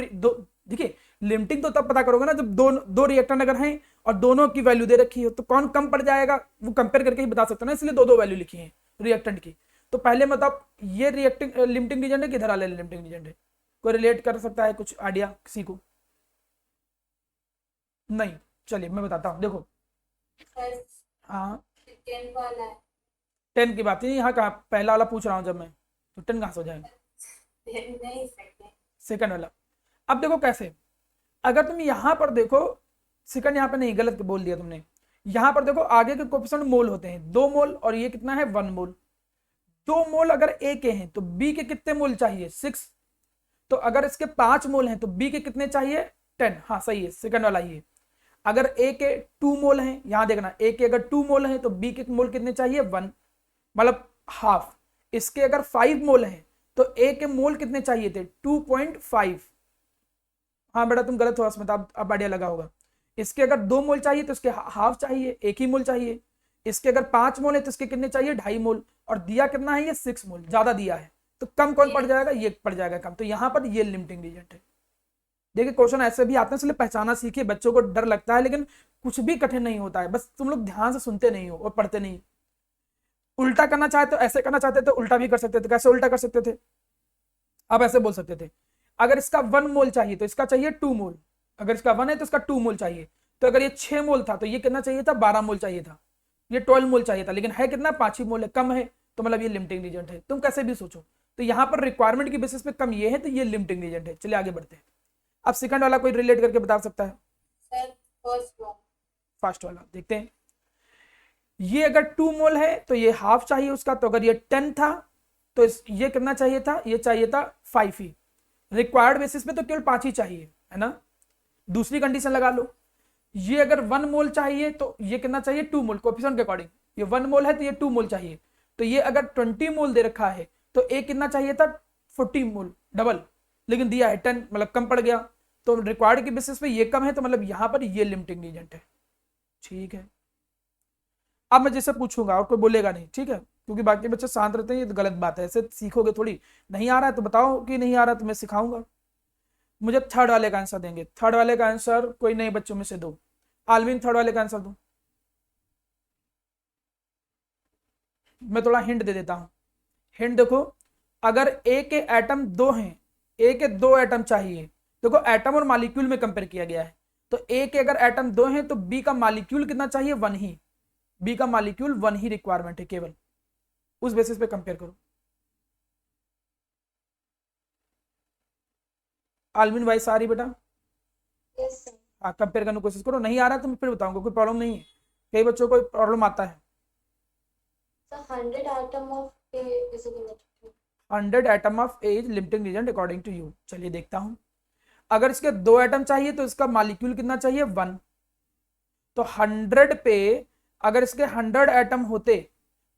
देखिए लिमिटिंग तो तब पता करोगे ना जब दो रिएक्टर अगर हैं और दोनों की वैल्यू दे रखी हो, तो कौन कम पड़ जाएगा वो कंपेयर करके ही बता सकते हो ना, इसलिए दो वैल्यू लिखी है रिएक्टेंट की। तो पहले मतलब ये रिएक्टिंग लिमिटिंग रीजन है, किधर वाले लिमिटिंग रीजन है, कोई रिलेट कर सकता है, कुछ आइडिया किसी को? नहीं, चलिए मैं बताता हूँ, देखो। सर हाँ, सेकंड वाला है। 10 की बात नहीं, यहाँ कहाँ पहला वाला पूछ रहा हूँ जब मैं, तो 10 कहाँ से हो जाएगा? नहीं सेकंड। सेकंड वाला। अब देखो कैसे, अगर तुम यहाँ पर देखो, सेकंड यहाँ पे नहीं, गलत बोल दिया तुमने। यहाँ पर देखो आगे के कोफिशिएंट मोल होते हैं, 2 मोल, और ये कितना है 1 मोल। 2 मोल अगर ए के हैं तो बी के कितने मोल चाहिए? 6। तो अगर इसके 5 मोल हैं तो बी के कितने चाहिए? 10। हाँ सही है, सेकंड वाला ये। अगर ए के 2 मोल हैं, यहां देखना, ए के अगर 2 मोल हैं तो बी के मोल कितने चाहिए? 1, मतलब हाफ। इसके अगर 5 मोल हैं तो ए के मोल कितने चाहिए थे? 2.5। हाँ बेटा तुम गलत हो उसमें, तो अब आइडिया लगा होगा। इसके अगर 2 मोल चाहिए तो इसके हाफ चाहिए, 1 ही मोल चाहिए। इसके अगर 5 मोल है तो इसके कितने चाहिए? 2.5 मोल। और दिया कितना है? ये 6 मोल, ज्यादा दिया है, तो कम कौन पड़ जाएगा? ये पड़ जाएगा कम। तो यहाँ पर ये लिमिटिंग रीजन है। देखिए क्वेश्चन ऐसे भी आते हैं, इसलिए पहचाना सीखिए। बच्चों को डर लगता है लेकिन कुछ भी कठिन नहीं होता है, बस तुम लोग ध्यान से सुनते नहीं हो और पढ़ते नहीं। उल्टा करना चाहे तो ऐसे करना चाहते तो उल्टा भी कर सकते थे। कैसे उल्टा कर सकते थे? आप ऐसे बोल सकते थे, अगर इसका 1 मोल चाहिए तो इसका चाहिए 2 मोल। अगर इसका 1 है तो इसका 2 मोल चाहिए। तो अगर ये 6 मोल था तो ये कितना चाहिए था? 12 मोल चाहिए था। ये 12 मोल चाहिए था, लेकिन है कितना? 5 ही मोल है, कम है। तो मतलब ये लिमिटिंग रीजन है। तुम कैसे भी सोचो, तो यहाँ पर रिक्वायरमेंट की बेसिस पे कम ये है, तो ये लिमिटिंग रीजन है। चलिए आगे बढ़ते हैं। अब सेकंड वाला कोई रिलेट करके बता सकता है? Sir first one. फर्स्ट वाला देखते हैं। ये अगर 2 मोल है तो ये हाफ चाहिए उसका। तो अगर ये 10 था तो ये कितना चाहिए था? ये चाहिए था 5 ही। रिक्वायर्ड बेसिस पे तो केवल 5 ही चाहिए, है ना। दूसरी कंडीशन लगा लो, ये अगर 1 मोल चाहिए तो ये कितना चाहिए? 2 मोल। कोफिशिएंट के अकॉर्डिंग ये 1 मोल है तो ये 2 मोल चाहिए। तो ये अगर 20 मोल दे रखा है तो ए कितना चाहिए था? 40 मोल, डबल। लेकिन दिया है 10, मतलब कम पड़ गया। तो रिक्वायर्ड के बेसिस पे ये कम है, तो मतलब यहां पर ये लिमिटिंग एजेंट है। ठीक है, अब मैं जैसे पूछूंगा और कोई बोलेगा नहीं, ठीक है, क्योंकि बाकी बच्चे शांत रहते हैं, ये तो गलत बात है। ऐसे सीखोगे थोड़ी। नहीं आ रहा है तो बताओ कि नहीं आ रहा, तो मैं सिखाऊंगा। मुझे थर्ड वाले का आंसर देंगे। थर्ड वाले का आंसर कोई नए बच्चों में से दो। आलविन थर्ड वाले का आंसर दो। मैं थोड़ा हिंट दे देता हूं। हिंट देखो, अगर ए के एटम 2 हैं, ए के 2 एटम चाहिए। देखो एटम और मॉलिक्यूल में कंपेयर किया गया है, तो ए के अगर एटम 2 हैं तो बी का मॉलिक्यूल कितना चाहिए? 1 ही। बी का मॉलिक्यूल 1 ही रिक्वायरमेंट है केवल, उस बेसिस पे कंपेयर करो। आलविन भाई सारी बेटा, यस सर। हाँ कंपेयर करने की कोशिश करो। नहीं आ रहा है तो मैं फिर बताऊंगा, कोई प्रॉब्लम नहीं है। कई बच्चों को प्रॉब्लम आता है। Sir 100 item of A is limited. 100 atom of A is limiting reason according to you. चलिए देखता हूं। अगर इसके 2 एटम चाहिए तो इसका मॉलिक्यूल कितना चाहिए? 1। तो 100 पे अगर इसके 100 एटम होते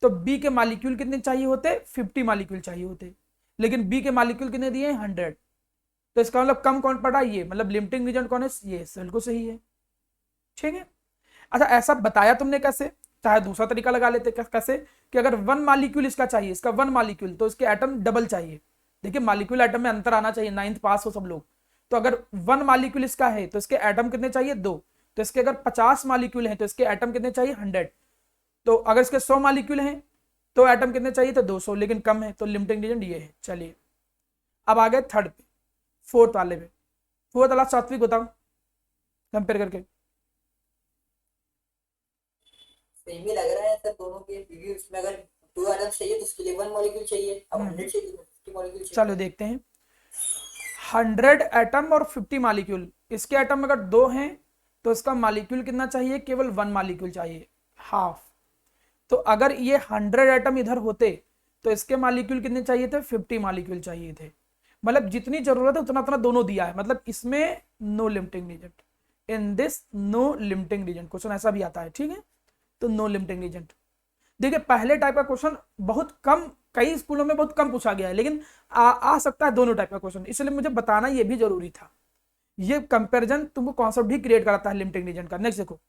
तो बी के मॉलिक्यूल कितने चाहिए होते? 50 मॉलिक्यूल चाहिए होते। लेकिन बी के मॉलिक्यूल कितने दिए? 100। तो इसका मतलब कम कौन पड़ा? ये, मतलब लिमिटिंग रीजन कौन है? ये बिल्कुल सही है। ठीक है। अच्छा ऐसा बताया तुमने कैसे? चाहे दूसरा तरीका लगा लेते। कैसे? कि अगर 1 मॉलिक्यूल इसका चाहिए, इसका 1 मॉलिक्यूल, तो इसके एटम डबल चाहिए। देखिए मॉलिक्यूल एटम में अंतर आना चाहिए, 9th पास हो सब लोग। तो अगर 1 मॉलिक्यूल इसका है तो इसके एटम कितने चाहिए? 2। तो इसके अगर 50 मॉलिक्यूल हैं तो इसके एटम कितने चाहिए? 100। तो अगर इसके 100 मॉलिक्यूल हैं तो एटम कितने चाहिए? तो 200, लेकिन कम है, तो लिमिटिंग रीजन ये है। चलिए अब आ गए थर्ड पे, फोर्थ वाले पे। फोर्थ वाला सात्विक बताओ कंपेयर करके। सेम ही लग रहा है सर दोनों के, क्योंकि उसमें अगर 2 एटम्स चाहिए तो उसके लिए 1 मॉलिक्यूल चाहिए, अब 100 चाहिए तो 50 मॉलिक्यूल चाहिए। चलो देखते हैं। 100 एटम और 50 मॉलिक्यूल। इसके एटम अगर 2 हैं तो इसका मॉलिक्यूल कितना चाहिए? केवल 1 मॉलिक्यूल चाहिए, हाफ। तो अगर ये 100 एटम इधर होते तो इसके मॉलिक्यूल कितने चाहिए थे? 50 मॉलिक्यूल चाहिए थे। मतलब जितनी जरूरत है उतना उतना दोनों दिया है, मतलब इसमें no limiting reason. In this no limiting reason. Question ऐसा भी आता है, ठीक है। तो नो लिमिटिंग रीजन। देखिए पहले टाइप का क्वेश्चन बहुत कम, कई स्कूलों में बहुत कम पूछा गया है, लेकिन आ सकता है दोनों टाइप का क्वेश्चन, इसलिए मुझे बताना ये भी जरूरी था। ये कंपैरिजन तुमको कॉन्सेप्ट भी क्रिएट कराता है लिमिटिंग रीजन का। नेक्स्ट देखो,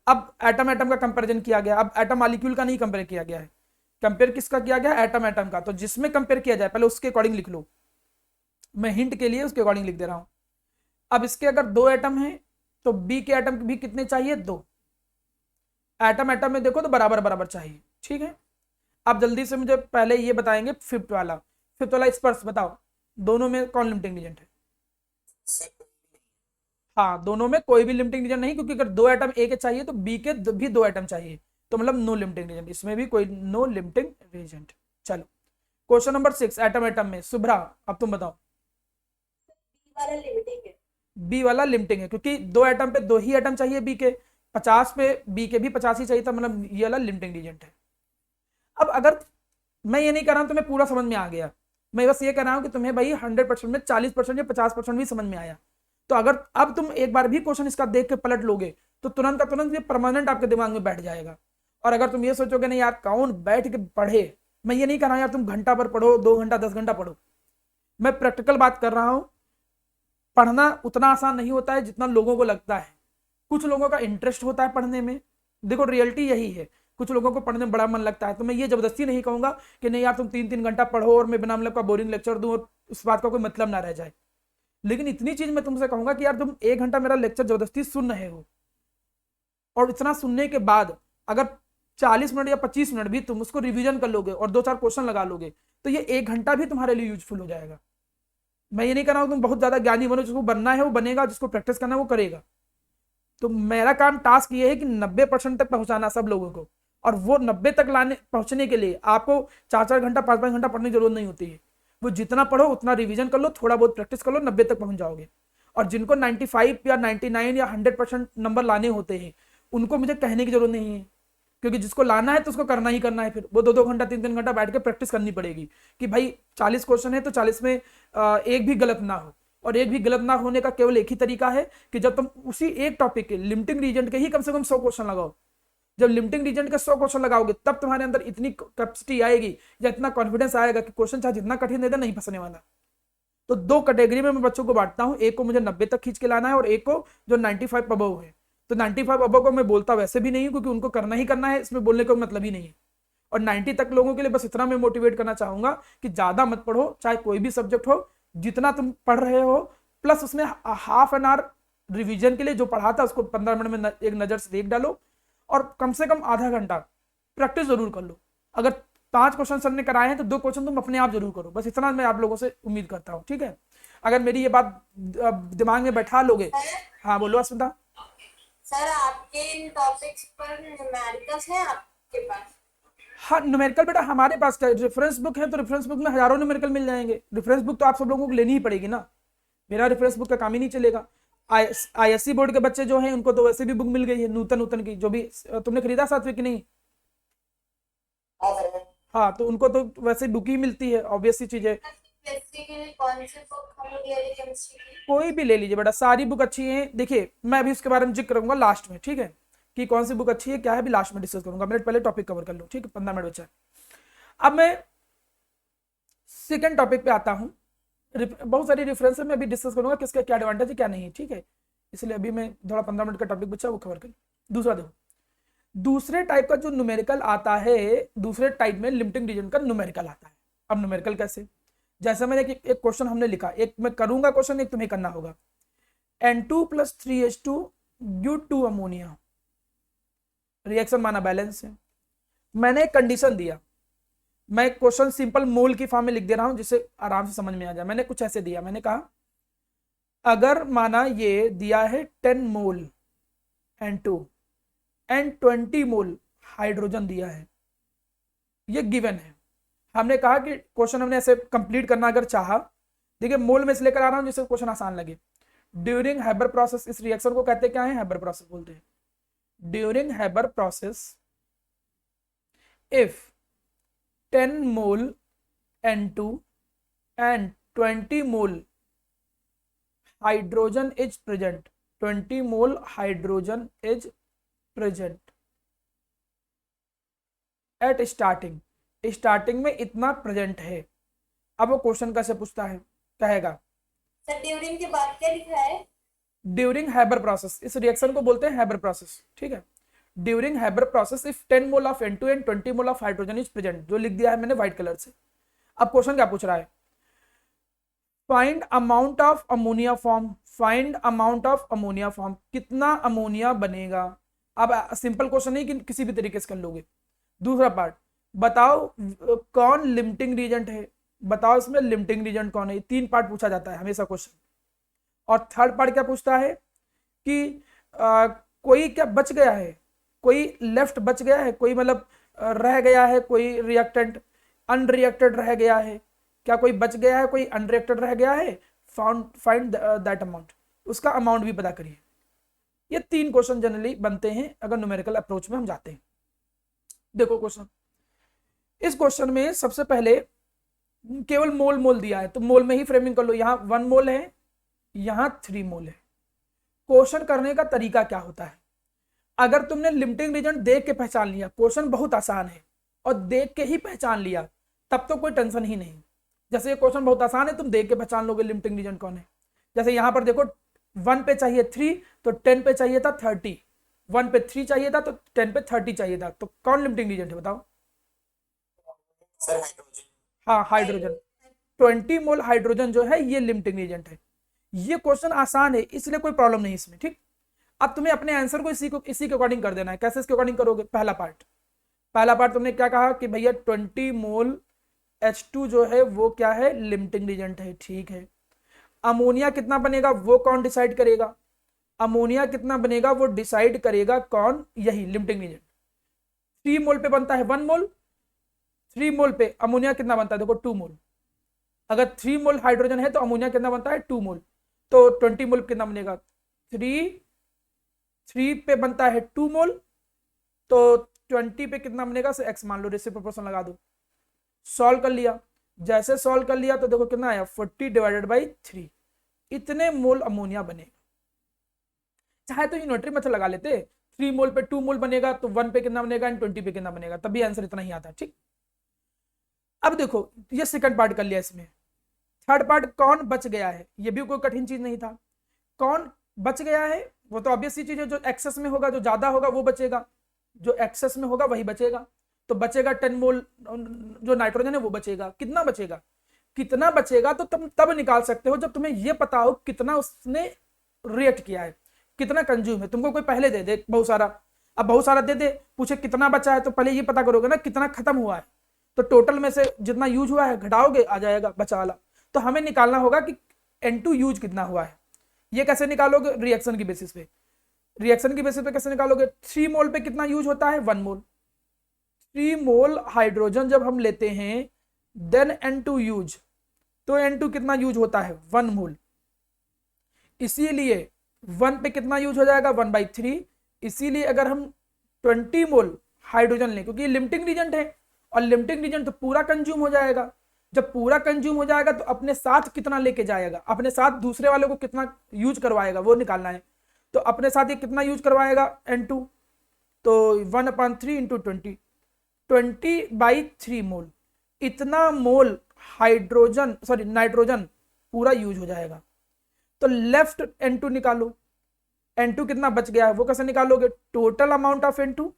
अब एटम एटम का कंपैरिजन किया गया। अब एटम मॉलिक्यूल का नहीं कंपेयर किया गया है। कंपेयर किसका किया गया? एटम एटम का। तो जिसमें कंपेयर किया जाए पहले उसके अकॉर्डिंग लिख लो। मैं हिंट के लिए उसके अकॉर्डिंग लिख दे रहा हूं। अब इसके अगर 2 एटम हैं तो बी के एटम भी कितने चाहिए? 2। एटम एटम में देखो तो बराबर बराबर चाहिए, ठीक है। अब जल्दी से मुझे पहले ये बताएंगे फिफ्थ वाला। फिफ्थ वाला स्पर्श बताओ, दोनों में कौन लिमिटिंग एजेंट है? हाँ, दोनों में कोई भी लिमिटिंग रीजन नहीं, क्योंकि अगर दो एटम ए के चाहिए तो बी के भी दो एटम चाहिए, तो मतलब नो लिमिटिंग रीजन, इसमें भी कोई नो लिमिटिंग रीजन। चलो क्वेश्चन नंबर 6, एटम एटम में शुभ्रा, अब तुम बताओ। वाला लिमिटिंग है। बी वाला लिमिटिंग है, क्योंकि दो एटम पे दो ही एटम चाहिए बी के, 50 पे बी के भी 50 ही चाहिए था, मतलब ये वाला लिमिटिंग रीजन है। अब अगर मैं ये नहीं कर रहा हूं तुम्हें पूरा समझ में आ गया, मैं बस ये कह रहा हूं कि तुम्हें भाई 100% में 40% या 50% भी समझ में आया, तो अगर अब तुम एक बार भी क्वेश्चन इसका देख के पलट लोगे तो तुरंत का तुरंत ये परमानेंट आपके दिमाग में बैठ जाएगा। और अगर तुम ये सोचोगे नहीं यार कौन बैठ के पढ़े, मैं ये नहीं कर रहा यार तुम घंटा भर पढ़ो, 2 घंटा 10 घंटा पढ़ो, मैं प्रैक्टिकल बात कर रहा हूं। पढ़ना उतना आसान नहीं होता है जितना लोगों को लगता है। कुछ लोगों का इंटरेस्ट होता है पढ़ने में, देखो रियलिटी यही है, कुछ लोगों को पढ़ने में बड़ा मन लगता है, तो मैं ये जबरदस्ती नहीं कहूंगा कि नहीं यार तुम 3-3 घंटा पढ़ो और मैं बिना मतलब का बोरिंग लेक्चर दूं और उस बात का कोई मतलब ना रह जाए। लेकिन इतनी चीज मैं तुमसे कहूंगा कि यार तुम 1 घंटा मेरा लेक्चर जबरदस्ती सुन रहे हो, और इतना सुनने के बाद अगर 40 मिनट या 25 मिनट भी तुम उसको रिवीजन कर लोगे और 2-4 क्वेश्चन लगा लोगे, तो ये 1 घंटा भी तुम्हारे लिए यूजफुल हो जाएगा। मैं ये नहीं कर रहा हूं तुम बहुत ज्यादा ज्ञानी बनो, जिसको बनना है वो बनेगा, जिसको प्रैक्टिस करना है वो करेगा। तो मेरा काम टास्क ये है कि 90% तक पहुंचाना सब लोगों को, और वो 90 तक लाने पहुंचने के लिए आपको 4-4 घंटा 5-5 घंटा पढ़ने की जरूरत नहीं होती है। वो जितना पढ़ो उतना रिवीजन कर लो, थोड़ा बहुत प्रैक्टिस कर लो, 90 तक पहुंच जाओगे। और जिनको 95 या 99 या 100% नंबर लाने होते हैं उनको मुझे कहने की जरूरत नहीं है, क्योंकि जिसको लाना है तो उसको करना ही करना है, फिर वो 2-2 घंटा 3-3 घंटा बैठ के प्रैक्टिस करनी पड़ेगी कि भाई 40 क्वेश्चन है तो 40 में एक भी गलत ना हो। और एक भी गलत ना होने का केवल एक ही तरीका है कि जब तुम उसी एक टॉपिक के लिमिटिंग रीजन के ही कम से कम 100 क्वेश्चन लगाओ। जब लिमिटिंग रीजन के 100 क्वेश्चन लगाओगे तब तुम्हारे अंदर इतनी कैपेसिटी आएगी या इतना कॉन्फिडेंस आएगा कि क्वेश्चन चाहे जितना कठिन दे दे नहीं फंसने वाला। तो 2 कैटेगरी में मैं बच्चों को बांटता हूं, एक को मुझे 90 तक खींच के लाना है और एक को जो 95 अबव है। तो 95 अबव को मैं बोलता वैसे भी नहीं हूं, क्योंकि उनको करना ही करना है, इसमें बोलने का मतलब ही नहीं है। और 90 तक लोगों के लिए बस इतना मैं मोटिवेट करना चाहूंगा कि ज्यादा मत पढ़ो, चाहे कोई भी सब्जेक्ट हो, जितना तुम पढ़ रहे हो प्लस उसमें हाफ एन आवर रिवीजन के लिए जो पढ़ा था उसको 15 मिनट में एक नजर से देख डालो, और कम से कम आधा घंटा प्रैक्टिस जरूर कर लो। अगर 5 क्वेश्चन सर ने कराए हैं तो 2 क्वेश्चन तुम अपने आप जरूर करो, बस इतना मैं आप लोगों से उम्मीद करता हूँ, ठीक है। अगर मेरी ये बात दिमाग में बैठा लोगे। हाँ बोलो अस्मिता। सर आपके इन टॉपिक्स पर न्यूमेरिकल्स हैं आपके पास? हाँ न्यूमेरिकल बेटा हमारे पास क्या, रेफरेंस बुक है तो रेफरेंस बुक में हजारों न्यूमेरिकल मिल जाएंगे। रेफरेंस बुक तो आप सब लोगों को लेनी ही पड़ेगी ना, मेरा रेफरेंस बुक का काम ही नहीं चलेगा। ISC बोर्ड के बच्चे जो हैं उनको तो वैसे भी बुक मिल गई है नूतन की, जो भी तुमने खरीदा साथ में कि नहीं? हाँ सर। हाँ तो उनको तो वैसे बुक ही मिलती है, ऑब्वियस सी चीज है। केमिस्ट्री के लिए कौन सी बुक हम लोग ले रहे केमिस्ट्री की? कोई भी ले लीजिए बेटा, सारी बुक अच्छी है। देखिए मैं अभी उसके बारे में जिक्र करूंगा लास्ट में, ठीक है, कि कौन सी बुक अच्छी है क्या है, अभी लास्ट में डिस्कस करूंगा, मेरे पहले टॉपिक कवर कर लो, ठीक है, 15 मिनट बचा है। अब मैं सेकेंड टॉपिक पे आता हूँ। बहुत सारी रेफरेंस में अभी डिस्कस करूंगा किसका क्या एडवांटेज है क्या नहीं है, ठीक है, इसलिए अभी मैं थोड़ा 15 मिनट का टॉपिक बचा वो कवर कर। दूसरा देखो, दूसरे टाइप का जो न्यूमेरिकल आता है, दूसरे टाइप में लिमिटिंग रीजन का न्यूमेरिकल आता है। अब न्यूमेरिकल कैसे, जैसे मैंने एक क्वेश्चन हमने लिखा, एक मैं करूंगा क्वेश्चन, एक तुम्हें करना होगा। N2 + 3H2 due to ammonia, reaction माना बैलेंस है। मैंने एक कंडीशन दिया, मैं क्वेश्चन सिंपल मोल की फॉर्म में लिख दे रहा हूं जिससे आराम से समझ में आ जाए। मैंने कुछ ऐसे दिया, मैंने कहा अगर माना ये दिया है 10 मोल N2 एंड 20 मोल हाइड्रोजन दिया है, ये गिवन है। हमने कहा कि क्वेश्चन हमने ऐसे कंप्लीट करना अगर चाहा, देखिए मोल में से लेकर आ रहा हूं जिससे क्वेश्चन आसान लगे। ड्यूरिंग हैबर प्रोसेस, इस रिएक्शन को कहते क्या है, हैबर प्रोसेस बोलते हैं। During Haber process if 10 mole N2 and 20 mole hydrogen is present, 20 mole hydrogen is present at starting, starting में इतना प्रेजेंट है। अब वो क्वेश्चन कैसे पूछता है, कहेगा सर ड्यूरिंग के बाद क्या लिखा है? ड्यूरिंग हैबर प्रोसेस, इस रिएक्शन को बोलते हैं हैबर प्रोसेस, ठीक है। During Haber process if 10 mole of N2 and 20 mole of hydrogen is present, जो लिख दिया है मैंने व्हाइट कलर से। अब क्वेश्चन क्या पूछ रहा है, find amount of ammonia form, find amount of ammonia form, कितना अमोनिया बनेगा। अब सिंपल क्वेश्चन नहीं कि किसी भी तरीके से कर लोगे। दूसरा पार्ट, बताओ कौन लिमिटिंग रीजेंट है, बताओ इसमें लिमिटिंग रीजेंट कौन है। 3 पार्ट पूछा जाता है हमेशा क्वेश्चन। और थर्ड पार्ट क्या पूछता है, कि कोई क्या बच गया है, कोई लेफ्ट बच गया है, कोई मतलब रह गया है, कोई रिएक्टेंट अनरिएक्टेड रह गया है, क्या कोई बच गया है, कोई अनरिएक्टेड रह गया है, फाइंड दैट अमाउंट, उसका अमाउंट भी पता करिए। ये 3 क्वेश्चन जनरली बनते हैं अगर न्यूमेरिकल अप्रोच में हम जाते हैं। देखो क्वेश्चन, इस क्वेश्चन में सबसे पहले केवल मोल मोल दिया है, तो मोल में ही फ्रेमिंग कर लो। यहाँ 1 मोल है, यहाँ 3 मोल है। क्वेश्चन करने का तरीका क्या होता है, अगर तुमने लिमिटिंग रीजन देख के पहचान लिया, क्वेश्चन बहुत आसान है, और देख के ही पहचान लिया, तब तो कोई टेंशन ही नहीं। जैसे ये क्वेश्चन बहुत आसान है, तुम देख के पहचान लोगे लिमिटिंग रीजन कौन है। जैसे यहाँ पर देखो 1 पे चाहिए 3, तो 10 पे चाहिए था 30, 1 पे 3 चाहिए था तो 10 पे 30 चाहिए था, तो कौन लिमिटिंग रीजन है बताओ। Sir hydrogen. हाँ हाइड्रोजन, 20 मोल हाइड्रोजन जो है ये लिमिटिंग एजेंट है। ये क्वेश्चन आसान है इसलिए कोई प्रॉब्लम नहीं इसमें, ठीक। अब तुम्हें अपने आंसर को इसी के अकॉर्डिंग कर देना है। कैसे इसके अकॉर्डिंग करोगे, पहला पार्ट तुमने क्या कहा कि भैया 20 मोल H2 जो है वो क्या है, लिमिटिंग एजेंट है, ठीक है। अमोनिया कितना बनेगा वो कौन डिसाइड करेगा, अमोनिया कितना बनेगा वो डिसाइड करेगा कौन, यही लिमिटिंग एजेंट। 3 मोल पे बनता है 1 मोल, 3 मोल पे अमोनिया कितना बनता है, देखो 2 मोल। अगर 3 मोल हाइड्रोजन है तो अमोनिया कितना बनता है 2 मोल, तो 20 मोल कितना बनेगा, 3 पे बनता है 2 मोल, तो 20 पे कितना बनेगा, से x मान लो, रेसिप्रोपोर्शन लगा दो, सॉल्व कर लिया। जैसे सॉल्व कर लिया तो देखो कितना आया 40 डिवाइडेड बाई 3, इतने मोल अमोनिया बनेगा। चाहे तो यूनिटरी मेथड लगा लेते, 3 मोल पे 2 मोल बनेगा तो 1 पे कितना बनेगा एंड 20 पे कितना बनेगा, तभी आंसर इतना ही आता है, ठीक। अब देखो ये सेकंड पार्ट कर लिया, इसमें थर्ड पार्ट कौन बच गया है, ये भी कोई कठिन चीज नहीं था। कौन बच गया है वो तो ऑब्वियस सी चीज है, जो एक्सेस में होगा, जो ज्यादा होगा वो बचेगा, जो एक्सेस में होगा वही बचेगा। तो बचेगा 10 मोल जो नाइट्रोजन है वो बचेगा। कितना बचेगा, कितना बचेगा तो तुम तब निकाल सकते हो जब तुम्हें ये पता हो कितना उसने रिएक्ट किया है, कितना कंज्यूम है। तुमको कोई पहले दे दे बहुत सारा, अब बहुत सारा दे दे, पूछे कितना बचा है, तो पहले ये पता करोगे ना कितना खत्म हुआ है, तो टोटल में से जितना यूज हुआ है घटाओगे आ जाएगा बचा वाला। तो हमें निकालना होगा कि N2 यूज कितना हुआ है। ये कैसे निकालोगे, रिएक्शन की बेसिस पे। रिएक्शन की बेसिस पे कैसे निकालोगे, 3 मोल पे कितना यूज होता है 1 मोल, 3 मोल हाइड्रोजन जब हम लेते हैं देन N2 यूज, तो N2 कितना यूज होता है 1 मोल, इसीलिए 1 पे कितना यूज हो जाएगा 1/3। इसीलिए अगर हम 20 मोल हाइड्रोजन लें, क्योंकि ये लिमिटिंग रीजेंट है और लिमिटिंग रीजेंट तो पूरा कंज्यूम हो जाएगा। जब पूरा कंज्यूम हो जाएगा तो अपने साथ कितना लेके जाएगा, अपने साथ दूसरे वाले को कितना यूज करवाएगा वो निकालना है। तो अपने साथ ये कितना यूज करवाएगा N2, तो 1/3 इंटू 20, 20/3 मोल, इतना मोल हाइड्रोजन सॉरी नाइट्रोजन पूरा यूज हो जाएगा। तो लेफ्ट N2 निकालो, N2 कितना बच गया है वो कैसे निकालोगे, टोटल अमाउंट ऑफ N2,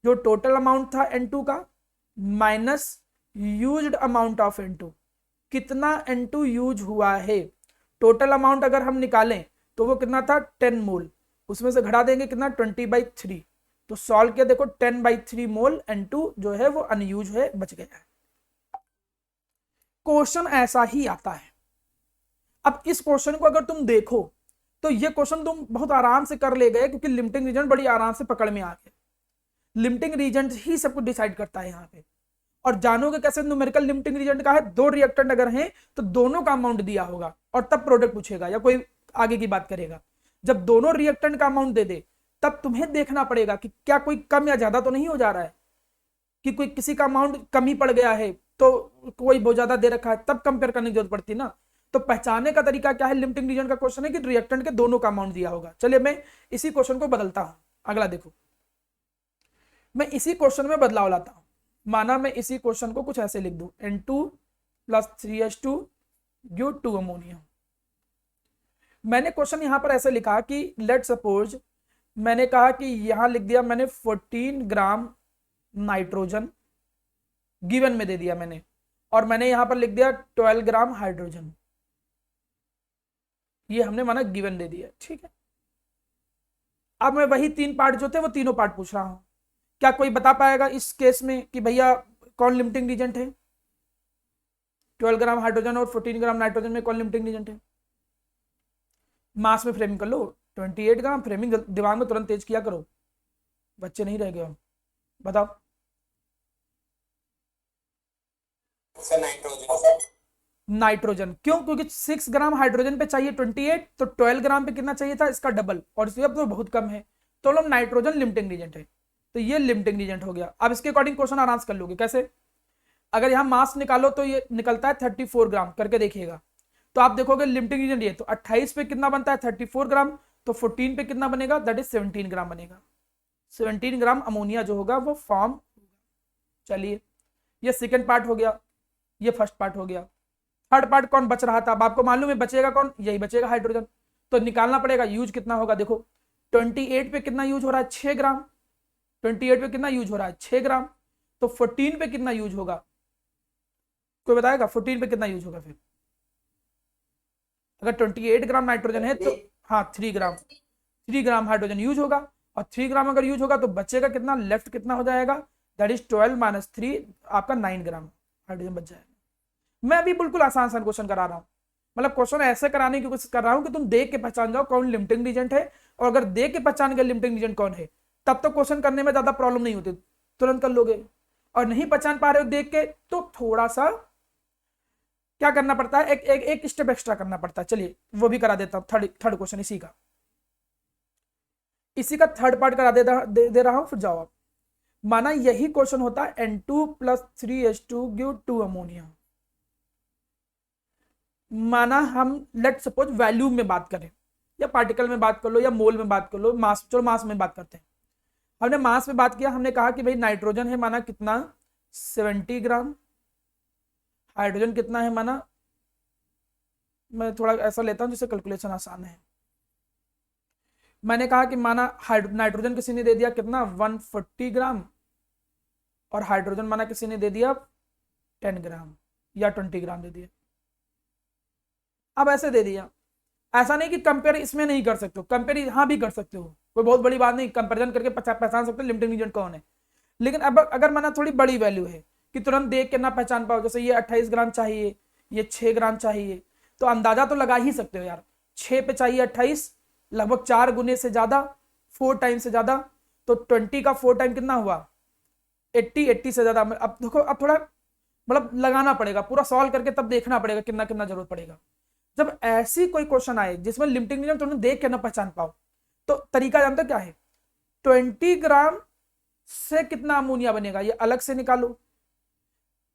जो टोटल अमाउंट था N2 का minus used amount of N2, कितना N2 यूज हुआ है। टोटल अमाउंट अगर हम निकालें तो वो कितना था 10 मोल, उसमें से घटा देंगे कितना 20/3, तो सॉल्व किया देखो 10/3 मोल N2 जो है वो अनयूज है, बच गया है। क्वेश्चन ऐसा ही आता है। अब इस क्वेश्चन को अगर तुम देखो तो ये क्वेश्चन तुम बहुत आराम से कर ले गए, क्योंकि लिमिटिंग रीजन बड़ी आराम से पकड़ में आ गए। लिमिटिंग रीजन ही सब कुछ डिसाइड करता है यहाँ पे। और जानोगे कैसे न्यूमेरिकल लिमिटिंग रीजन का है, 2 रिएक्टेंट अगर हैं तो दोनों का अमाउंट दिया होगा और तब प्रोडक्ट पूछेगा या कोई आगे की बात करेगा। जब दोनों रिएक्टेंट का अमाउंट दे दे तब तुम्हें देखना पड़ेगा कि क्या कोई कम या ज्यादा तो नहीं हो जा रहा है, कि कोई किसी का अमाउंट कम ही पड़ गया है तो कोई बहुत ज्यादा दे रखा है, तब कंपेयर करने की जरूरत पड़ती ना। तो पहचानने का तरीका क्या है, लिमिटिंग रीजन का क्वेश्चन है कि रिएक्टेंट के दोनों का अमाउंट दिया होगा। चलिए मैं इसी क्वेश्चन को बदलता हूं, अगला देखो, मैं इसी क्वेश्चन में बदलाव लाता हूं। माना मैं इसी क्वेश्चन को कुछ ऐसे लिख दूं, N2 + 3H2 गिव 2 अमोनिया। मैंने क्वेश्चन यहां पर ऐसे लिखा कि लेट सपोज, मैंने कहा कि यहां लिख दिया मैंने 14 ग्राम नाइट्रोजन गिवन में दे दिया मैंने, और मैंने यहां पर लिख दिया 12 ग्राम हाइड्रोजन, ये हमने माना गिवन दे दिया, ठीक है। अब मैं वही 3 पार्ट जो थे वो तीनों पार्ट पूछ रहा हूं। क्या कोई बता पाएगा इस केस में कि भैया कौन लिमिटिंग रीजेंट है, 12 ग्राम हाइड्रोजन और 14 ग्राम नाइट्रोजन में कौन लिमिटिंग रीजेंट है। मास में फ्रेमिंग कर लो, 28 ग्राम। फ्रेमिंग दिमाग में तुरंत तेज किया करो, बच्चे नहीं रह गए हम। बताओ। Sir nitrogen. नाइट्रोजन क्यों? क्योंकि 6 ग्राम हाइड्रोजन पे चाहिए 28, तो 12 ग्राम पे कितना चाहिए था? इसका डबल, और इसलिए अब तो बहुत कम है, तो हम नाइट्रोजन लिमिटिंग रीजेंट है, तो ये लिमिटिंग रीजेंट हो गया। अब इसके अकॉर्डिंग क्वेश्चन आराम से कर लोगे। कैसे? अगर यहाँ मास निकालो तो ये निकलता है 34 ग्राम, करके देखिएगा तो आप देखोगे लिमिटिंग रीजन ये, तो 28 पे कितना बनता है? 34 ग्राम। तो 14 पे कितना बनेगा? दैट इज 17 ग्राम बनेगा। 17 ग्राम अमोनिया जो होगा वो फॉर्म होगा। चलिए, ये सेकेंड पार्ट हो गया, ये फर्स्ट पार्ट हो गया। थर्ड पार्ट कौन बच रहा था? अब आपको मालूम है बचेगा कौन? यही बचेगा, हाइड्रोजन। तो निकालना पड़ेगा यूज कितना होगा। देखो 28 पे कितना यूज हो रहा है? 6 ग्राम। 28 पे कितना यूज हो रहा है? 6 ग्राम। तो 14 पे कितना यूज होगा? कोई बताएगा 14 पे कितना यूज होगा? फिर अगर 28 ग्राम नाइट्रोजन है तो हाँ 3 ग्राम, 3 ग्राम हाइड्रोजन यूज होगा। और 3 ग्राम अगर यूज होगा तो बचेगा कितना? लेफ्ट कितना हो जाएगा? दैट इज 12 माइनस 3, आपका 9 ग्राम हाइड्रोजन बच जाएगा। मैं अभी बिल्कुल आसान आसान क्वेश्चन करा रहा हूँ, मतलब क्वेश्चन ऐसे कराने की कोशिश कर रहा हूँ कि तुम देख के पहचान जाओ कौन लिमिटिंग रीजेंट है, और अगर देख के पहचान गए लिमिटिंग रीजेंट कौन है, तब तो क्वेश्चन करने में ज्यादा प्रॉब्लम नहीं होती, तुरंत कर लोगे। और नहीं पहचान पा रहे हो देख के, तो थोड़ा सा क्या करना पड़ता है, एक स्टेप एक्स्ट्रा करना पड़ता है। चलिए वो भी करा देता हूँ। थर्ड क्वेश्चन इसी का थर्ड पार्ट करा दे रहा हूं, फिर जाओ आप। माना यही क्वेश्चन होता है N2 + 3H2 गिव 2 अमोनिया। माना हम लेट सपोज वैल्यूम में बात करें, या पार्टिकल में बात कर लो, या मोल में बात कर लो, मास, चलो मास में बात करते हैं। हमने मास में बात किया, हमने कहा कि भाई नाइट्रोजन है माना कितना? 70 ग्राम। हाइड्रोजन कितना है माना? मैं थोड़ा ऐसा लेता हूं जिससे कैलकुलेशन आसान है। मैंने कहा कि माना नाइट्रोजन किसी ने दे दिया कितना? 140 ग्राम, और हाइड्रोजन माना किसी ने दे दिया 10 ग्राम या 20 ग्राम दे दिया। अब ऐसे दे दिया, ऐसा नहीं कि कंपेयर इसमें नहीं कर सकते हो, कंपेयर यहां भी कर सकते हो, कोई बहुत बड़ी बात नहीं, कंपेरिजन करके पहचान सकते हो लिमिटिंग रीजन कौन है। लेकिन अब अगर माना थोड़ी बड़ी वैल्यू है कि तुरंत देख के ना पहचान पाओ, जैसे ये 28 ग्राम चाहिए, ये 6 ग्राम चाहिए, तो अंदाजा तो लगा ही सकते हो यार, 6 पे चाहिए 28, लगभग 4 गुने से ज्यादा, 4 टाइम से ज्यादा, तो 20 का 4 टाइम कितना हुआ? 80 से ज्यादा। अब देखो, अब थोड़ा मतलब लगाना पड़ेगा, पूरा सॉल्व करके तब देखना पड़ेगा कितना कितना जरूरत पड़ेगा। जब ऐसी कोई क्वेश्चन आए जिसमें लिमिटिंग रीजन तुमने देख के ना पहचान पाओ, तो तरीका जानते क्या है? 20 ग्राम से कितना अमोनिया बनेगा ये अलग से निकालो,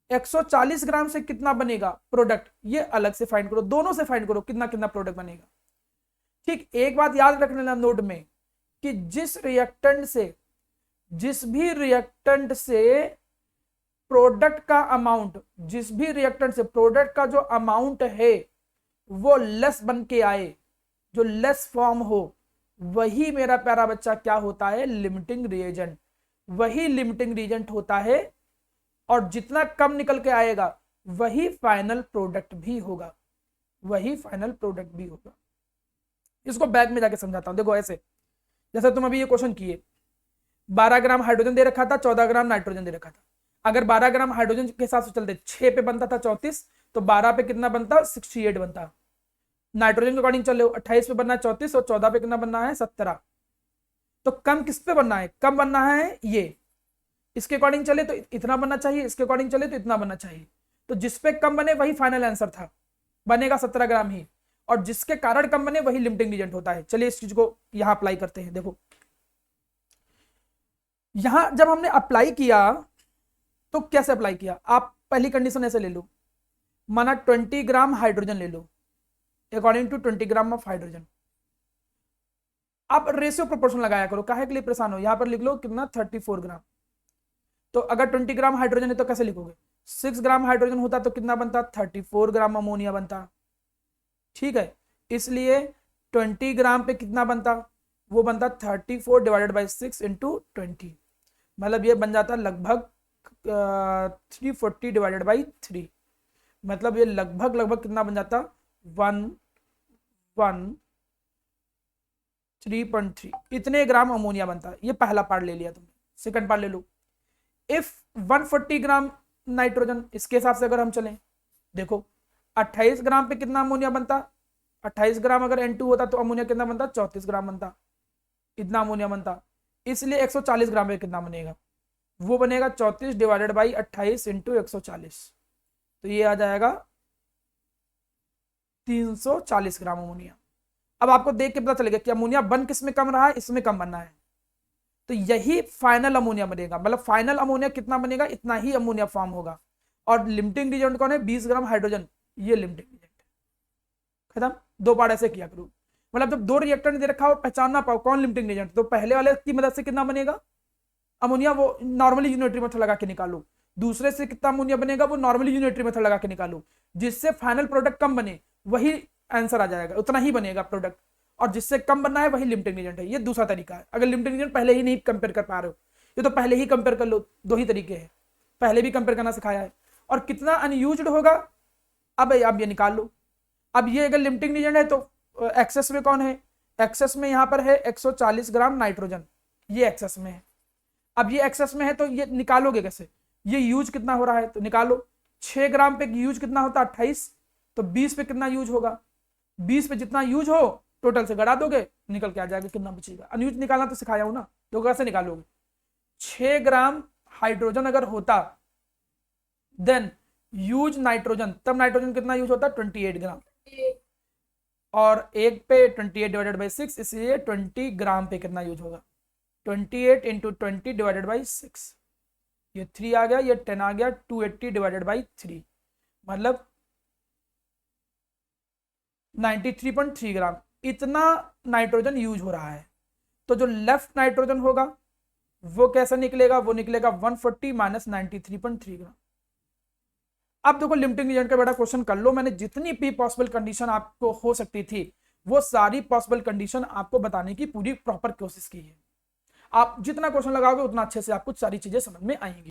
140 ग्राम से कितना बनेगा प्रोडक्ट ये अलग से फाइंड करो, दोनों से फाइंड करो कितना कितना प्रोडक्ट बनेगा। ठीक, एक बात याद रख लेना नोट में कि जिस भी रिएक्टेंट से प्रोडक्ट का अमाउंट, जिस भी रिएक्टेंट से प्रोडक्ट का जो अमाउंट है वो लेस बन के आए, जो लेस फॉर्म हो, वही मेरा प्यारा बच्चा क्या होता है? Limiting reagent. वही लिमिटिंग रिएजेंट होता है, और जितना कम निकल के आएगा वही फाइनल प्रोडक्ट भी होगा, वही फाइनल प्रोडक्ट भी होगा। इसको बैक में जाके समझाता हूं। देखो ऐसे, जैसे तुम अभी ये क्वेश्चन किए, 12 ग्राम हाइड्रोजन दे रखा था, 14 ग्राम नाइट्रोजन दे रखा था। अगर 12 ग्राम हाइड्रोजन के हिसाब से चलते, 6 पे बनता था 34, तो 12 पे कितना बनता? 68 बनता। नाइट्रोजन के अकॉर्डिंग चल रहे हो, 28 पे बनना है 34, और 14 पे कितना बनना है? 17। तो कम किस पे बनना है? कम बनना है ये, इसके अकॉर्डिंग चले तो इतना बनना चाहिए, इसके अकॉर्डिंग चले तो इतना बनना चाहिए। तो जिसपे कम बने वही फाइनल आंसर था, बनेगा 17 ग्राम ही, और जिसके कारण कम बने वही लिमिटिंग रीजेंट होता है। चलिए इस चीज को यहां अप्लाई करते हैं। देखो यहां जब हमने अप्लाई किया तो कैसे अप्लाई किया? आप पहली कंडीशन ऐसे ले लो, माना 20 ग्राम हाइड्रोजन ले लो, according to 20 gram of hydrogen. आप रेशियो प्रोपोर्शन लगाया करो, काहे के लिए परेशान हो? यहां पर लिख लो कितना? 34 ग्राम। तो अगर 20 ग्राम हाइड्रोजन है तो कैसे लिखोगे? 6 ग्राम हाइड्रोजन होता तो कितना बनता? 34 ग्राम अमोनिया बनता। ठीक है, इसलिए 20 ग्राम पे कितना बनता? वो बनता 34 डिवाइडेड बाई 6 इंटू 20, मतलब ये बन जाता लगभग 340 डिवाइडेड बाई 3, मतलब ये लगभग कितना बन जाता? 113.3 इतने ग्राम अमोनिया बनता। ये पहला पार्ट ले लिया तुमने। सेकंड पार्ट ले लो, इफ 140 ग्राम नाइट्रोजन, इसके हिसाब से अगर हम चलें, देखो 28 ग्राम पे कितना अमोनिया बनता? 28 ग्राम अगर N2 होता तो अमोनिया कितना बनता, 34 ग्राम बनता, इतना अमोनिया बनता। इसलिए 140 ग्राम में कितना बनेगा, वो बनेगा 34 डिवाइडेड बाई 28 इंटू 140, तो ये आ जाएगा 340 ग्राम अमोनिया। अब आपको देख के पता चलेगा कि अमोनिया बन किस में कम रहा है, इसमें कम बनना है, तो यही फाइनल अमोनिया बनेगा। मतलब फाइनल अमोनिया कितना बनेगा, इतना ही अमोनिया फॉर्म होगा। और लिमिटिंग रिएजेंट कौन है, 20 ग्राम हाइड्रोजन, ये लिमिटिंग रिएजेंट। खत्म, दो पार्ट ऐसे किया करो। मतलब जब दो रिएक्टर दे रखा हो, पहचान ना पाओ कौन लिमिटिंग रिएजेंट, तो पहले वाले की मदद से कितना बनेगा अमोनिया, वो नॉर्मली यूनिटरी मेथड लगा के निकालो। दूसरे से कितना अमोनिया बनेगा, वो नॉर्मली यूनिटरी मेथड लगा के निकालो। जिससे फाइनल प्रोडक्ट कम बने वही आंसर आ जाएगा, उतना ही बनेगा प्रोडक्ट। और जिससे कम बनना है वही लिमिटिंग एजेंट है। ये दूसरा तरीका है। अगर लिमिटिंग एजेंट पहले ही नहीं कंपेयर कर पा रहे हो, ये तो पहले ही कंपेयर कर लो। दो ही तरीके हैं, पहले भी कंपेयर करना सिखाया है। और कितना अनयूज्ड होगा अब ये निकाल लो। अब ये अगर लिमिटिंग एजेंट है तो एक्सेस में कौन है, एक्सेस में यहाँ पर है 140 ग्राम नाइट्रोजन, ये एक्सेस में है। अब ये एक्सेस में है तो ये निकालोगे कैसे, ये यूज कितना हो रहा है तो निकालो। 6 ग्राम पे यूज कितना होता है 28, तो 20 पे कितना यूज होगा, 20 पे जितना यूज हो टोटल से गड़ा दोगे, निकल के आ जाएगा कितना बचेगा। अनयूज निकालना तो सिखाया हूं ना, तो कैसे निकालोगे। 6 ग्राम हाइड्रोजन अगर होता देन यूज नाइट्रोजन, तब नाइट्रोजन कितना यूज होता 28 ग्राम, और एक पे 28 डिवाइडेड बाई 6, इसलिए 20 ग्राम पे कितना यूज होगा 28 इंटू 20 डिवाइडेड बाई 6, ये 3 आ गया, ये 10 आ गया, 280 डिवाइडेड बाई 3, मतलब 93.3 ग्राम। इतना नाइट्रोजन यूज हो रहा है। तो जो लेफ्ट नाइट्रोजन होगा वो कैसा निकलेगा, वो निकलेगा 140 माइनस 93.3 ग्राम। अब देखो लिमिटिंग एजेंट का बड़ा क्वेश्चन कर लो। मैंने जितनी भी पॉसिबल कंडीशन आपको हो सकती थी वो सारी पॉसिबल कंडीशन आपको बताने की पूरी प्रॉपर कोशिश की है। आप जितना क्वेश्चन लगाओगे उतना अच्छे से आपको सारी चीजें समझ में आएंगी।